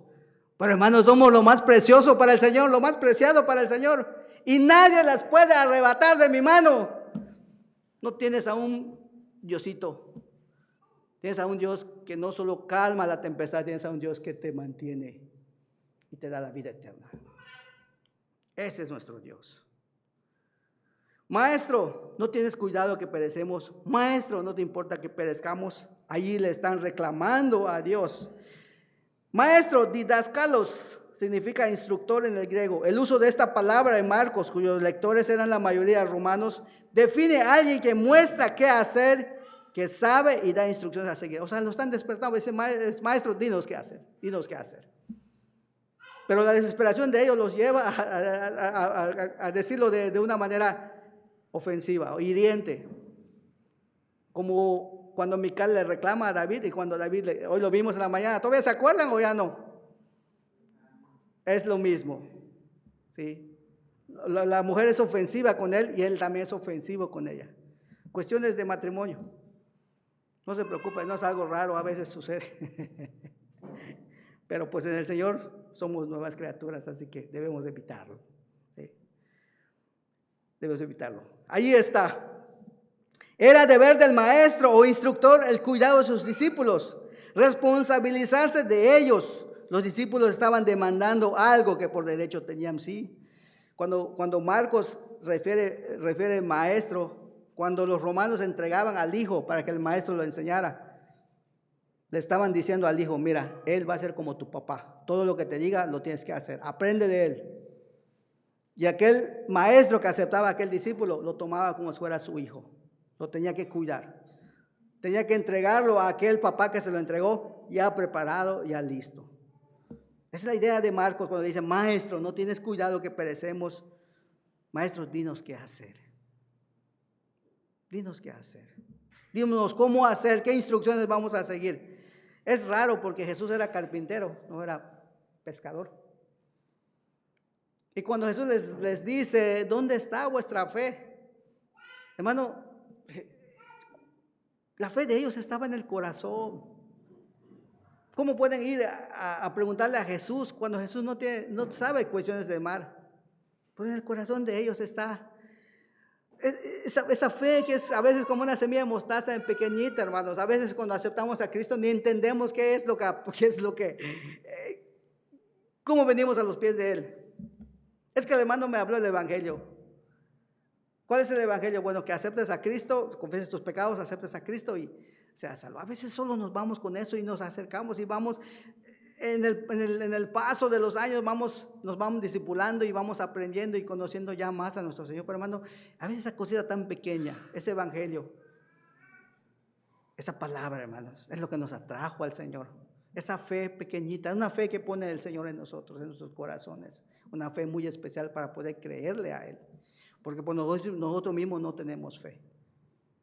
Pero hermanos, somos lo más precioso para el Señor, lo más preciado para el Señor. Y nadie las puede arrebatar de mi mano. No tienes a un Diosito. Tienes a un Dios que no solo calma la tempestad, tienes a un Dios que te mantiene y te da la vida eterna. Ese es nuestro Dios. Maestro, ¿no tienes cuidado que perecemos? Maestro, ¿no te importa que perezcamos? Allí le están reclamando a Dios. Maestro, didascalos, significa instructor en el griego. El uso de esta palabra en Marcos, cuyos lectores eran la mayoría romanos, define a alguien que muestra qué hacer, que sabe y da instrucciones a seguir. O sea, lo están despertando. Dice: maestro, dinos qué hacer, dinos qué hacer. Pero la desesperación de ellos los lleva a decirlo de una manera ofensiva o hiriente. Como cuando Mical le reclama a David y cuando David, hoy lo vimos en la mañana, ¿todavía se acuerdan o ya no? Es lo mismo, ¿sí? La mujer es ofensiva con él y él también es ofensivo con ella. Cuestiones de matrimonio. No se preocupen, no es algo raro, a veces sucede. Pero pues en el Señor somos nuevas criaturas, así que debemos evitarlo. ¿Sí? Debemos evitarlo. Allí está. Era deber del maestro o instructor el cuidado de sus discípulos, responsabilizarse de ellos. Los discípulos estaban demandando algo que por derecho tenían, sí. Cuando Marcos refiere maestro, cuando los romanos entregaban al hijo para que el maestro lo enseñara, le estaban diciendo al hijo: mira, él va a ser como tu papá, todo lo que te diga lo tienes que hacer, aprende de él. Y aquel maestro que aceptaba a aquel discípulo lo tomaba como si fuera su hijo, lo tenía que cuidar, tenía que entregarlo a aquel papá que se lo entregó ya preparado, ya listo. Esa es la idea de Marcos cuando dice: maestro, no tienes cuidado que perecemos. Maestro, dinos qué hacer. Dinos qué hacer. Díganos cómo hacer, qué instrucciones vamos a seguir. Es raro porque Jesús era carpintero, no era pescador. Y cuando Jesús les dice, ¿dónde está vuestra fe? Hermano, la fe de ellos estaba en el corazón. ¿Cómo pueden ir a preguntarle a Jesús cuando Jesús no sabe cuestiones del mar? Pero en el corazón de ellos está esa fe que es a veces como una semilla de mostaza en pequeñita, hermanos. A veces cuando aceptamos a Cristo ni entendemos cómo venimos a los pies de Él. Es que el hermano me habló del Evangelio. ¿Cuál es el Evangelio? Bueno, que aceptes a Cristo, confieses tus pecados, aceptes a Cristo y seas salvo. A veces solo nos vamos con eso y nos acercamos y vamos en el paso de los años nos vamos discipulando y vamos aprendiendo y conociendo ya más a nuestro Señor. Pero hermano, a veces esa cosita tan pequeña, ese Evangelio, esa palabra, hermanos, es lo que nos atrajo al Señor. Esa fe pequeñita, una fe que pone el Señor en nosotros, en nuestros corazones. Una fe muy especial para poder creerle a Él. Porque por nosotros mismos no tenemos fe.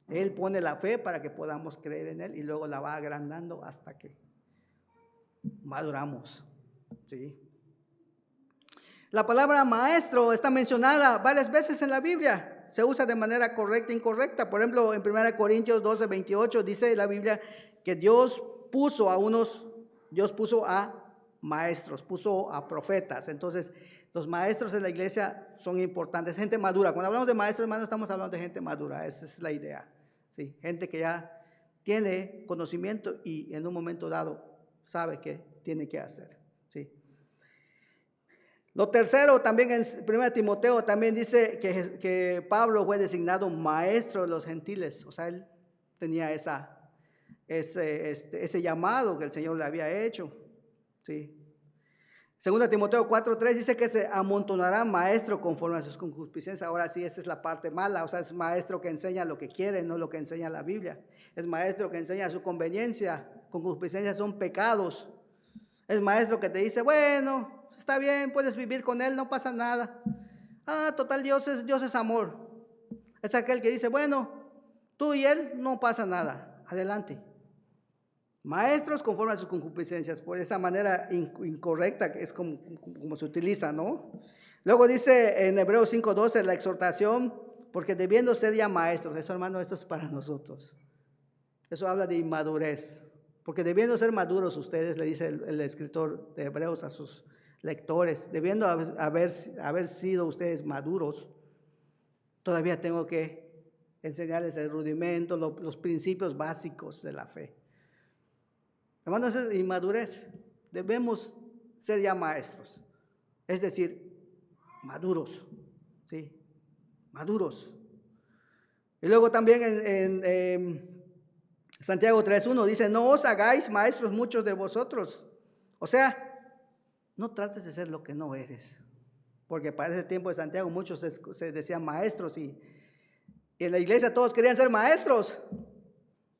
Él pone la fe para que podamos creer en Él y luego la va agrandando hasta que maduramos. ¿Sí? La palabra maestro está mencionada varias veces en la Biblia. Se usa de manera correcta e incorrecta. Por ejemplo, en 1 Corintios 12:28 dice la Biblia que Dios puso a maestros, puso a profetas. Entonces, los maestros en la iglesia son importantes, gente madura. Cuando hablamos de maestros, hermanos, estamos hablando de gente madura, esa es la idea. ¿Sí? Gente que ya tiene conocimiento y en un momento dado sabe qué tiene que hacer. ¿Sí? Lo tercero, también en 1 Timoteo, también dice que Pablo fue designado maestro de los gentiles. O sea, él tenía ese llamado que el Señor le había hecho. ¿Sí? 2 Timoteo 4:3 dice que se amontonará maestro conforme a sus concupiscencias. Ahora sí, esa es la parte mala. O sea, es maestro que enseña lo que quiere, no lo que enseña la Biblia. Es maestro que enseña su conveniencia. Concupiscencias son pecados. Es maestro que te dice, bueno, está bien, puedes vivir con él, no pasa nada. Total, Dios es amor. Es aquel que dice, bueno, tú y él no pasa nada. Adelante. Maestros conforme a sus concupiscencias, por esa manera incorrecta que es como se utiliza, ¿no? Luego dice en Hebreos 5:12 la exhortación, porque debiendo ser ya maestros, eso hermano, eso es para nosotros. Eso habla de inmadurez, porque debiendo ser maduros ustedes, le dice el escritor de Hebreos a sus lectores, debiendo haber sido ustedes maduros, todavía tengo que enseñarles el rudimento, los principios básicos de la fe. Hermanos, es inmadurez. Debemos ser ya maestros. Es decir, maduros. ¿Sí? Maduros. Y luego también en Santiago 3:1 dice, no os hagáis maestros muchos de vosotros. O sea, no trates de ser lo que no eres. Porque para ese tiempo de Santiago muchos se decían maestros y en la iglesia todos querían ser maestros.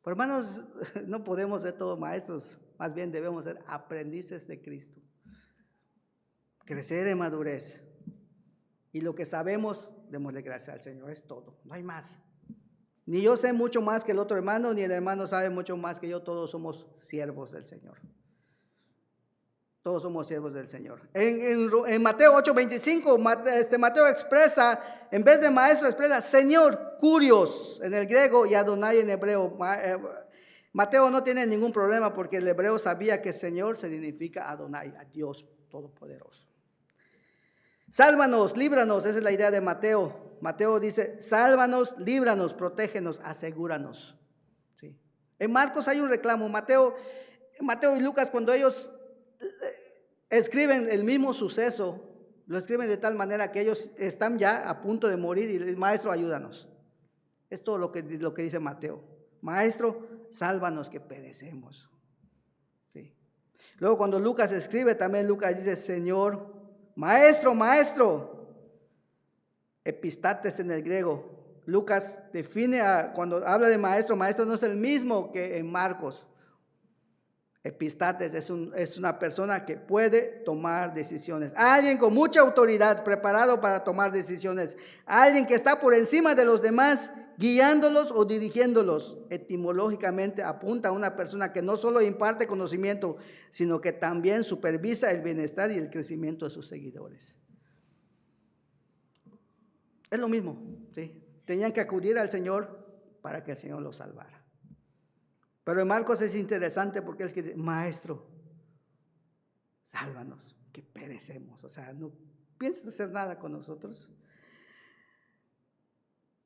Pero hermanos, no podemos ser todos maestros, más bien debemos ser aprendices de Cristo. Crecer en madurez. Y lo que sabemos, démosle gracias al Señor, es todo, no hay más. Ni yo sé mucho más que el otro hermano, ni el hermano sabe mucho más que yo, todos somos siervos del Señor. Todos somos siervos del Señor. En Mateo 8:25, Mateo expresa, en vez de maestro, expresa Señor, Curios en el griego y Adonai en hebreo. Mateo no tiene ningún problema porque el hebreo sabía que Señor significa Adonai, a Dios Todopoderoso. Sálvanos, líbranos, esa es la idea de Mateo. Mateo dice, sálvanos, líbranos, protégenos, asegúranos. ¿Sí? En Marcos hay un reclamo. Mateo y Lucas, cuando ellos escriben el mismo suceso, lo escriben de tal manera que ellos están ya a punto de morir y el maestro, ayúdanos. Es todo lo que dice Mateo. Maestro, sálvanos que perecemos. ¿Sí? Luego cuando Lucas escribe, también Lucas dice, Señor, maestro. Epistates en el griego. Lucas define, cuando habla de maestro no es el mismo que en Marcos. Epistates es una persona que puede tomar decisiones. Alguien con mucha autoridad, preparado para tomar decisiones. Alguien que está por encima de los demás guiándolos o dirigiéndolos. Etimológicamente apunta a una persona que no solo imparte conocimiento, sino que también supervisa el bienestar y el crecimiento de sus seguidores. Es lo mismo, ¿sí? Tenían que acudir al Señor para que el Señor los salvara. Pero en Marcos es interesante porque es que dice, Maestro, sálvanos, que perecemos. O sea, no piensas hacer nada con nosotros.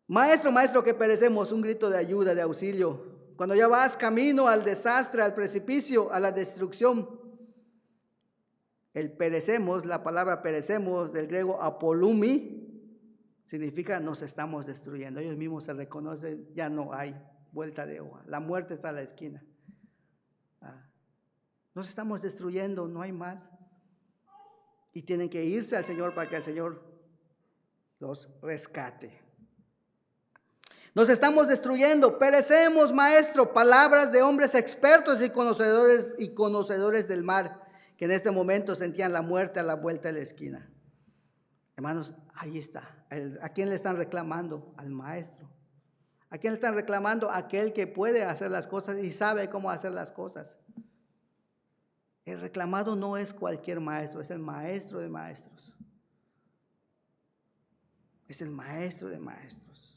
Maestro, maestro, que perecemos. Un grito de ayuda, de auxilio. Cuando ya vas camino al desastre, al precipicio, a la destrucción. El perecemos, la palabra perecemos del griego apolumi, significa nos estamos destruyendo. Ellos mismos se reconocen, ya no hay vuelta de hoja. La muerte está a la esquina. Nos estamos destruyendo, no hay más. Y tienen que irse al Señor para que el Señor los rescate. Nos estamos destruyendo, perecemos, maestro. Palabras de hombres expertos y conocedores del mar, que en este momento sentían la muerte a la vuelta de la esquina. Hermanos, ahí está. ¿A quién le están reclamando? Al maestro. ¿A quién le están reclamando? A aquel que puede hacer las cosas y sabe cómo hacer las cosas. El reclamado no es cualquier maestro, es el maestro de maestros. Es el maestro de maestros.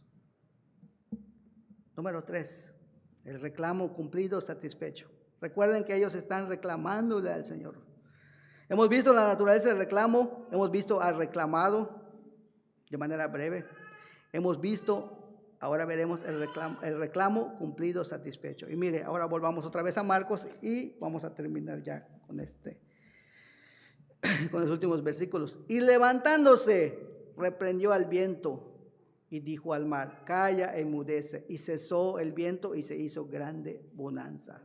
Número 3, el reclamo cumplido, satisfecho. Recuerden que ellos están reclamándole al Señor. Hemos visto la naturaleza del reclamo, hemos visto al reclamado de manera breve. Hemos visto, ahora veremos el reclamo cumplido, satisfecho. Y mire, ahora volvamos otra vez a Marcos y vamos a terminar ya con con los últimos versículos. Y levantándose, reprendió al viento y dijo al mar, calla, enmudece. Y cesó el viento y se hizo grande bonanza.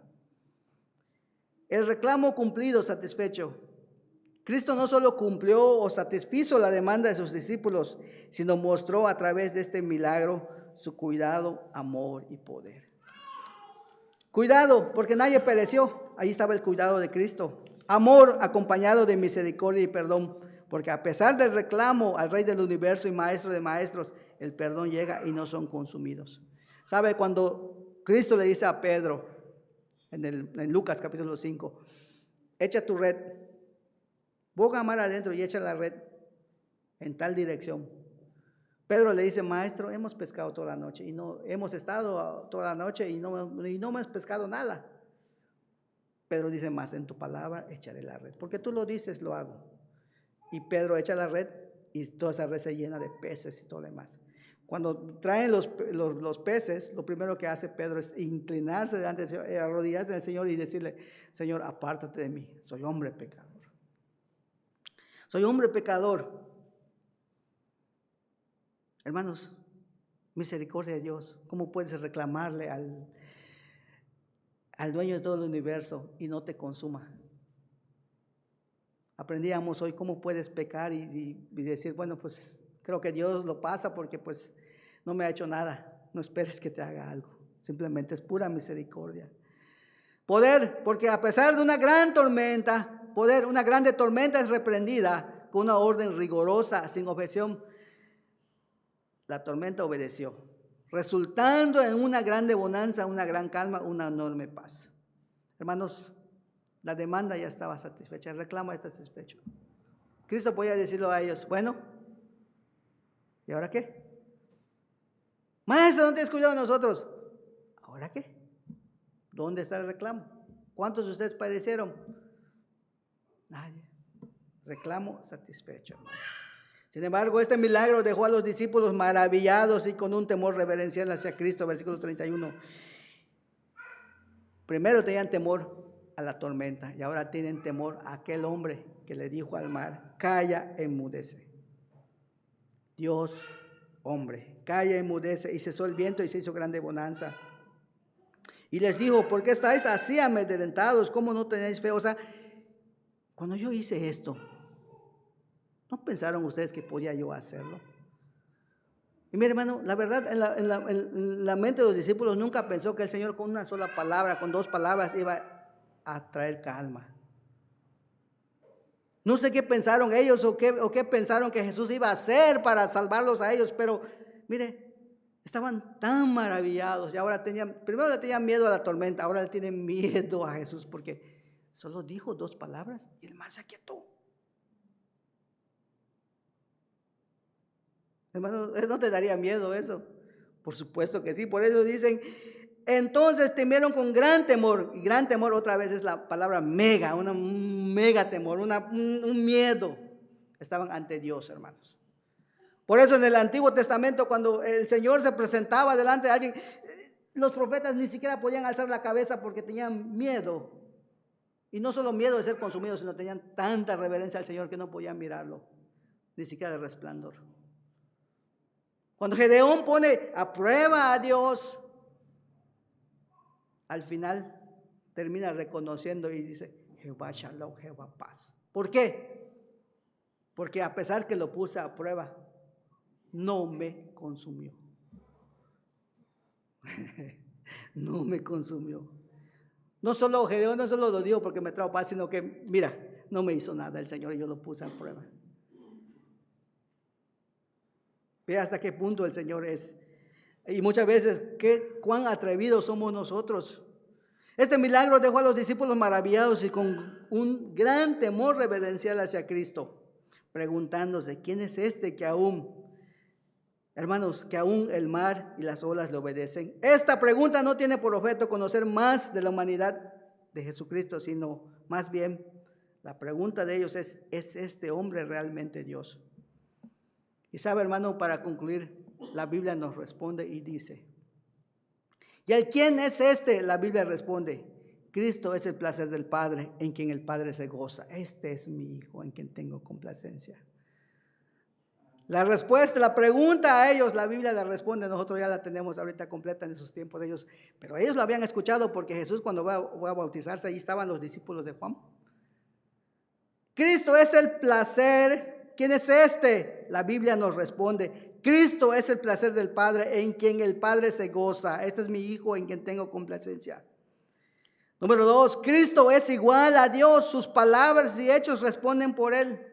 El reclamo cumplido, satisfecho. Cristo no solo cumplió o satisfizo la demanda de sus discípulos, sino mostró a través de este milagro su cuidado, amor y poder. Cuidado, porque nadie pereció. Ahí estaba el cuidado de Cristo. Amor acompañado de misericordia y perdón, porque a pesar del reclamo al Rey del universo y Maestro de maestros, el perdón llega y no son consumidos. ¿Sabe? Cuando Cristo le dice a Pedro, en Lucas capítulo 5, echa tu red, boga mar adentro y echa la red en tal dirección. Pedro le dice, maestro, hemos pescado toda la noche y no hemos estado toda la noche y no hemos pescado nada. Pedro dice, más en tu palabra echaré la red, porque tú lo dices, lo hago. Y Pedro echa la red y toda esa red se llena de peces y todo lo demás. Cuando traen los peces, lo primero que hace Pedro es inclinarse delante del Señor, arrodillarse del Señor y decirle, Señor, apártate de mí, soy hombre pecador. Soy hombre pecador. Hermanos, misericordia de Dios. ¿Cómo puedes reclamarle al dueño de todo el universo y no te consuma? Aprendíamos hoy cómo puedes pecar y decir, bueno, pues creo que Dios lo pasa porque pues no me ha hecho nada. No esperes que te haga algo. Simplemente es pura misericordia. Poder, porque a pesar de una gran tormenta, una grande tormenta es reprendida con una orden rigurosa, sin objeción. La tormenta obedeció, resultando en una grande bonanza, una gran calma, una enorme paz. Hermanos, la demanda ya estaba satisfecha, el reclamo ya está satisfecho. Cristo podía decirlo a ellos, bueno, ¿y ahora qué? Maestro, ¿no te has cuidado de nosotros? ¿Ahora qué? ¿Dónde está el reclamo? ¿Cuántos de ustedes padecieron? Nadie. Reclamo satisfecho, hermano. Sin embargo, este milagro dejó a los discípulos maravillados y con un temor reverencial hacia Cristo, versículo 31. Primero tenían temor a la tormenta y ahora tienen temor a aquel hombre que le dijo al mar, calla, enmudece. Dios, hombre, calla, enmudece, y cesó el viento y se hizo grande bonanza. Y les dijo, ¿por qué estáis así amedrentados? ¿Cómo no tenéis fe? O sea, cuando yo hice esto, ¿no pensaron ustedes que podía yo hacerlo? Y mi hermano, la verdad, en la mente de los discípulos nunca pensó que el Señor con una sola palabra, con 2 palabras, iba a traer calma. No sé qué pensaron ellos o qué pensaron que Jesús iba a hacer para salvarlos a ellos, pero mire, Estaban tan maravillados y ahora primero le tenían miedo a la tormenta, ahora le tienen miedo a Jesús porque solo dijo 2 palabras y el mar se aquietó. Hermano, ¿no te daría miedo eso? Por supuesto que sí, por eso dicen, entonces temieron con gran temor, y gran temor otra vez es la palabra mega, un mega temor, un miedo. Estaban ante Dios, hermanos. Por eso en el Antiguo Testamento, cuando el Señor se presentaba delante de alguien, los profetas ni siquiera podían alzar la cabeza porque tenían miedo. Y no solo miedo de ser consumidos, sino tenían tanta reverencia al Señor que no podían mirarlo, ni siquiera de resplandor. Cuando Gedeón pone a prueba a Dios, al final termina reconociendo y dice, Jehová Shalom, Jehová paz. ¿Por qué? Porque a pesar que lo puse a prueba, no me consumió. No me consumió. No solo Gedeón, no solo lo digo porque me trajo paz, sino que, mira, no me hizo nada el Señor y yo lo puse a prueba. Ve hasta qué punto el Señor es. Y muchas veces, cuán atrevidos somos nosotros. Este milagro dejó a los discípulos maravillados y con un gran temor reverencial hacia Cristo, preguntándose, ¿quién es este que aún, hermanos, que aún el mar y las olas le obedecen? Esta pregunta no tiene por objeto conocer más de la humanidad de Jesucristo, sino más bien la pregunta de ellos ¿es este hombre realmente Dios? Y sabe, hermano, para concluir, la Biblia nos responde y dice, ¿y el quién es este? La Biblia responde, Cristo es el placer del Padre, en quien el Padre se goza. Este es mi Hijo, en quien tengo complacencia. La respuesta, la pregunta a ellos, la Biblia la responde, nosotros ya la tenemos ahorita completa en esos tiempos de ellos, pero ellos lo habían escuchado porque Jesús cuando va a bautizarse, ahí estaban los discípulos de Juan. Cristo es el placer. ¿Quién es este? La Biblia nos responde, Cristo es el placer del Padre en quien el Padre se goza. Este es mi Hijo en quien tengo complacencia. Número 2, Cristo es igual a Dios. Sus palabras y hechos responden por Él.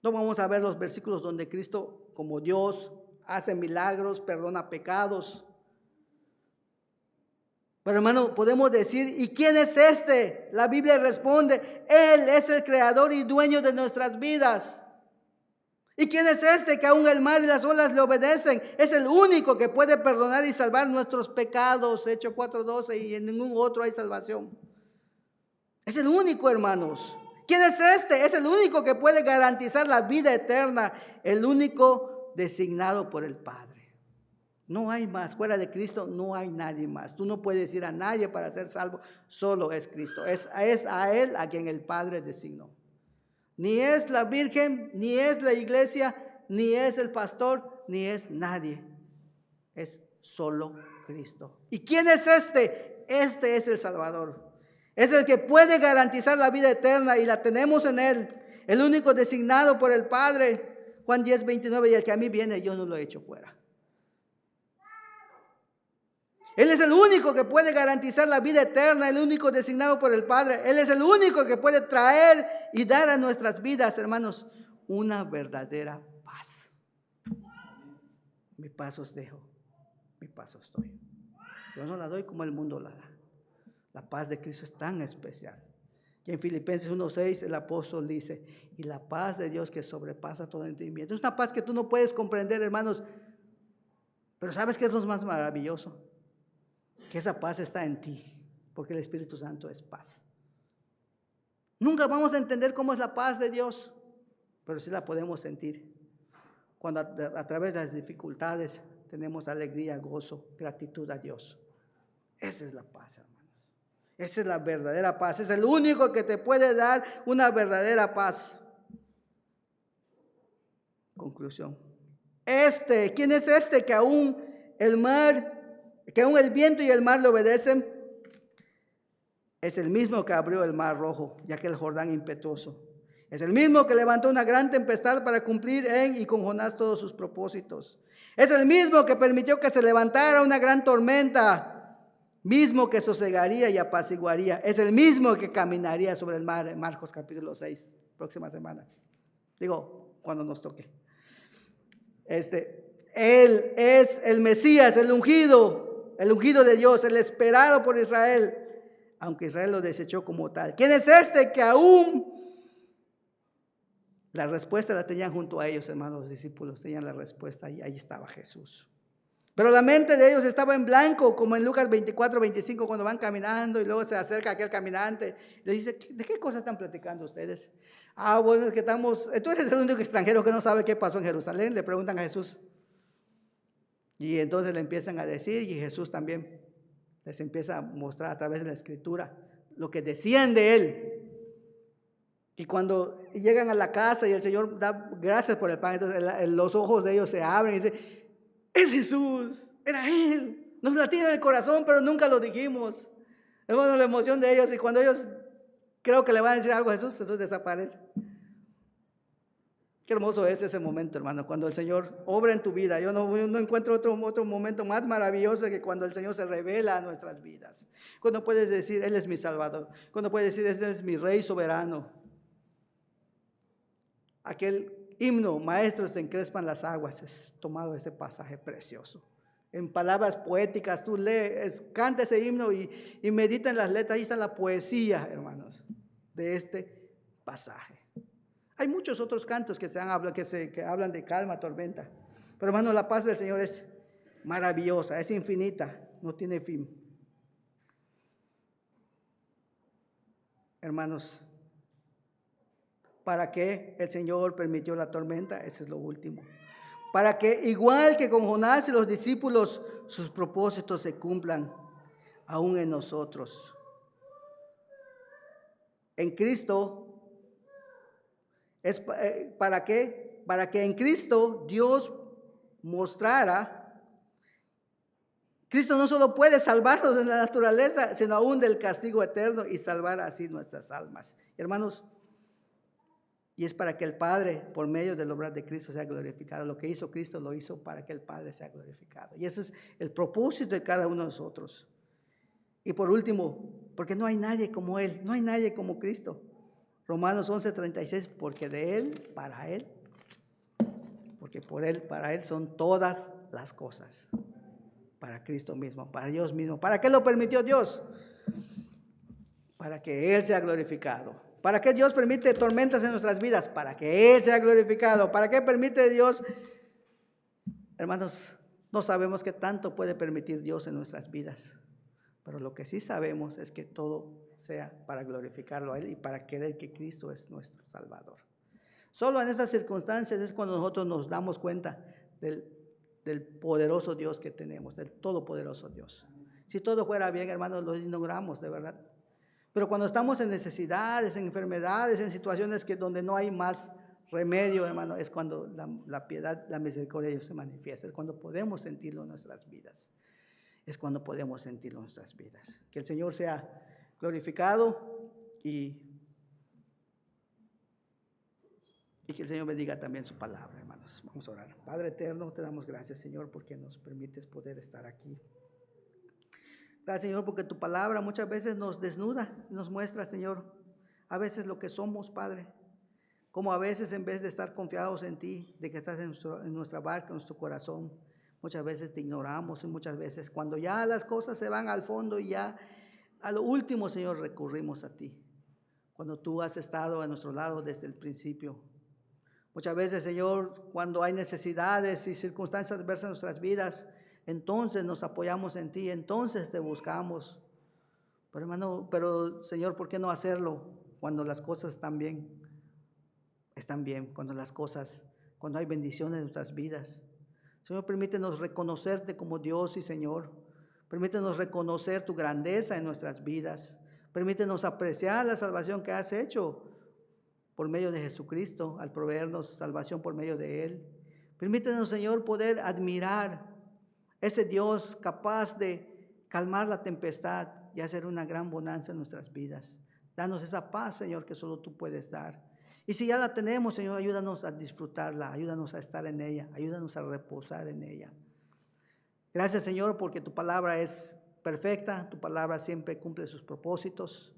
No vamos a ver los versículos donde Cristo como Dios hace milagros, perdona pecados. Pero hermano, podemos decir, ¿y quién es este? La Biblia responde, Él es el creador y dueño de nuestras vidas. ¿Y quién es este que aún el mar y las olas le obedecen? Es el único que puede perdonar y salvar nuestros pecados. Hechos 4:12, y en ningún otro hay salvación. Es el único, hermanos. ¿Quién es este? Es el único que puede garantizar la vida eterna. El único designado por el Padre. No hay más. Fuera de Cristo no hay nadie más. Tú no puedes ir a nadie para ser salvo. Solo es Cristo. Es a Él a quien el Padre designó. Ni es la Virgen, ni es la iglesia, ni es el pastor, ni es nadie. Es solo Cristo. ¿Y quién es este? Este es el Salvador. Es el que puede garantizar la vida eterna y la tenemos en Él. El único designado por el Padre. Juan 10:29, y el que a mí viene yo no lo echo fuera. Él es el único que puede garantizar la vida eterna, el único designado por el Padre. Él es el único que puede traer y dar a nuestras vidas, hermanos, una verdadera paz. Mi paz os dejo, mi paz os doy. Yo no la doy como el mundo la da. La paz de Cristo es tan especial. Y en Filipenses 1:6 el apóstol dice, y la paz de Dios que sobrepasa todo entendimiento. Es una paz que tú no puedes comprender, hermanos. Pero ¿sabes qué es lo más maravilloso? Que esa paz está en ti, porque el Espíritu Santo es paz. Nunca vamos a entender cómo es la paz de Dios, pero sí la podemos sentir cuando a través de las dificultades tenemos alegría, gozo, gratitud a Dios. Esa es la paz, hermanos. Esa es la verdadera paz. Es el único que te puede dar una verdadera paz. Conclusión. ¿Quién es este que aún el viento y el mar le obedecen? Es el mismo que abrió el mar rojo, ya que el Jordán impetuoso. Es el mismo que levantó una gran tempestad para cumplir en y con Jonás todos sus propósitos. Es el mismo que permitió que se levantara una gran tormenta, mismo que sosegaría y apaciguaría. Es el mismo que caminaría sobre el mar, en Marcos capítulo 6, próxima semana. Digo, cuando nos toque. Él Él es el Mesías, el ungido de Dios, el esperado por Israel, aunque Israel lo desechó como tal. ¿Quién es este que aún la respuesta la tenían junto a ellos, hermanos? Los discípulos tenían la respuesta y ahí estaba Jesús. Pero la mente de ellos estaba en blanco, como en Lucas 24-25, cuando van caminando y luego se acerca aquel caminante. Le dice, ¿de qué cosas están platicando ustedes? Bueno, es que tú eres el único extranjero que no sabe qué pasó en Jerusalén, le preguntan a Jesús. Y entonces le empiezan a decir, y Jesús también les empieza a mostrar a través de la Escritura lo que decían de Él. Y cuando llegan a la casa y el Señor da gracias por el pan, entonces los ojos de ellos se abren y dicen, es Jesús, era Él. Nos latía en el corazón, pero nunca lo dijimos. Hermano, la emoción de ellos, y cuando ellos creo que le van a decir algo a Jesús, Jesús desaparece. Qué hermoso es ese momento, hermano, cuando el Señor obra en tu vida. Yo no encuentro otro momento más maravilloso que cuando el Señor se revela a nuestras vidas. Cuando puedes decir, Él es mi Salvador. Cuando puedes decir, Él es mi Rey soberano. Aquel himno, maestros se encrespan las aguas, es tomado este pasaje precioso. En palabras poéticas, tú lees, canta ese himno y medita en las letras. Ahí está la poesía, hermanos, de este pasaje. Hay muchos otros cantos que hablan de calma, tormenta. Pero hermano, la paz del Señor es maravillosa, es infinita, no tiene fin. Hermanos, ¿para qué el Señor permitió la tormenta? Eso es lo último. Para que, igual que con Jonás y los discípulos, sus propósitos se cumplan aún en nosotros. En Cristo. ¿Para qué? Para que en Cristo Dios mostrara, Cristo no solo puede salvarnos de la naturaleza, sino aún del castigo eterno y salvar así nuestras almas. Hermanos, y es para que el Padre, por medio del obrar de Cristo, sea glorificado. Lo que hizo Cristo lo hizo para que el Padre sea glorificado. Y ese es el propósito de cada uno de nosotros. Y por último, porque no hay nadie como Él, no hay nadie como Cristo. Romanos 11:36, porque de Él, para Él, porque por Él, para Él son todas las cosas. Para Cristo mismo, para Dios mismo. ¿Para qué lo permitió Dios? Para que Él sea glorificado. ¿Para qué Dios permite tormentas en nuestras vidas? Para que Él sea glorificado. ¿Para qué permite Dios? Hermanos, no sabemos qué tanto puede permitir Dios en nuestras vidas. Pero lo que sí sabemos es que todo sea para glorificarlo a Él y para querer que Cristo es nuestro Salvador. Solo en estas circunstancias es cuando nosotros nos damos cuenta del poderoso Dios que tenemos, del todopoderoso Dios. Si todo fuera bien, hermanos, lo ignoramos, de verdad. Pero cuando estamos en necesidades, en enfermedades, en situaciones donde no hay más remedio, hermano, es cuando la piedad, la misericordia de Dios se manifiesta, es cuando podemos sentirlo en nuestras vidas. Es cuando podemos sentirlo en nuestras vidas. Que el Señor sea glorificado y que el Señor bendiga también su palabra, hermanos. Vamos a orar. Padre eterno, te damos gracias, Señor, porque nos permites poder estar aquí. Gracias, Señor, porque tu palabra muchas veces nos desnuda, nos muestra, Señor, a veces lo que somos, Padre. Como a veces en vez de estar confiados en ti, de que estás en nuestra barca, en nuestro corazón, muchas veces te ignoramos y muchas veces cuando ya las cosas se van al fondo y ya a lo último, Señor, recurrimos a ti. Cuando tú has estado a nuestro lado desde el principio. Muchas veces, Señor, cuando hay necesidades y circunstancias adversas en nuestras vidas, entonces nos apoyamos en ti, entonces te buscamos. Pero hermano, Señor, ¿por qué no hacerlo cuando las cosas están bien? Están bien, cuando hay bendiciones en nuestras vidas. Señor, permítenos reconocerte como Dios y Señor. Permítenos reconocer tu grandeza en nuestras vidas. Permítenos apreciar la salvación que has hecho por medio de Jesucristo, al proveernos salvación por medio de Él. Permítenos, Señor, poder admirar ese Dios capaz de calmar la tempestad y hacer una gran bonanza en nuestras vidas. Danos esa paz, Señor, que solo tú puedes dar. Y si ya la tenemos, Señor, ayúdanos a disfrutarla, ayúdanos a estar en ella, ayúdanos a reposar en ella. Gracias, Señor, porque tu palabra es perfecta, tu palabra siempre cumple sus propósitos.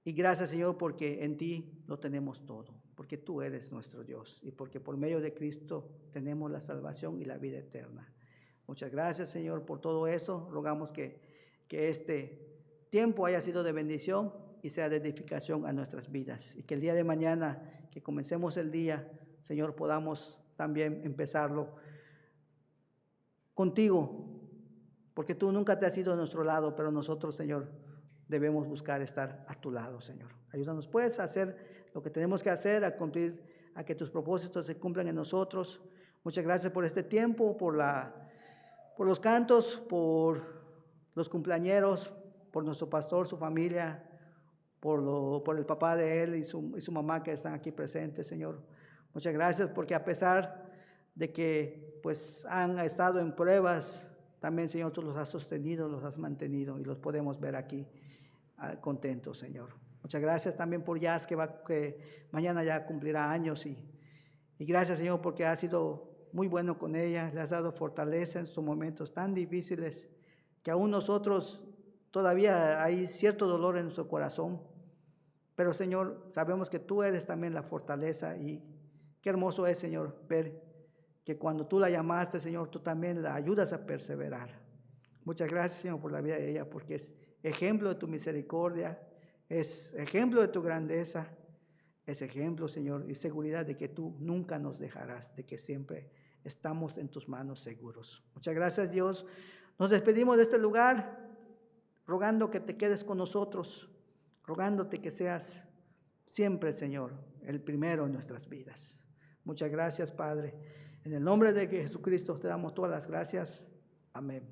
Y gracias, Señor, porque en ti lo tenemos todo. porque tú eres nuestro Dios y porque por medio de Cristo tenemos la salvación y la vida eterna. Muchas gracias, Señor, por todo eso. Rogamos que este tiempo haya sido de bendición y sea de edificación a nuestras vidas. Y que el día de mañana, que comencemos el día, Señor, podamos también empezarlo contigo, porque tú nunca te has ido a nuestro lado, pero nosotros, Señor, debemos buscar estar a tu lado, Señor. Ayúdanos pues a hacer lo que tenemos que hacer, a cumplir, a que tus propósitos se cumplan en nosotros. Muchas gracias por este tiempo, por los cantos, por los cumpleañeros, por nuestro pastor, su familia, por el papá de él y su mamá que están aquí presentes, Señor. Muchas gracias porque a pesar de que pues han estado en pruebas, también, Señor, tú los has sostenido, los has mantenido y los podemos ver aquí contentos, Señor. Muchas gracias también por Jazz que mañana ya cumplirá años y gracias, Señor, porque has sido muy bueno con ella, le has dado fortaleza en sus momentos tan difíciles que aún nosotros todavía hay cierto dolor en nuestro corazón, pero, Señor, sabemos que tú eres también la fortaleza y qué hermoso es, Señor, ver que cuando tú la llamaste, Señor, tú también la ayudas a perseverar. Muchas gracias, Señor, por la vida de ella, porque es ejemplo de tu misericordia, es ejemplo de tu grandeza, es ejemplo, Señor, y seguridad de que tú nunca nos dejarás, de que siempre estamos en tus manos seguros. Muchas gracias, Dios. Nos despedimos de este lugar, rogando que te quedes con nosotros, rogándote que seas siempre, Señor, el primero en nuestras vidas. Muchas gracias, Padre. En el nombre de Jesucristo te damos todas las gracias. Amén.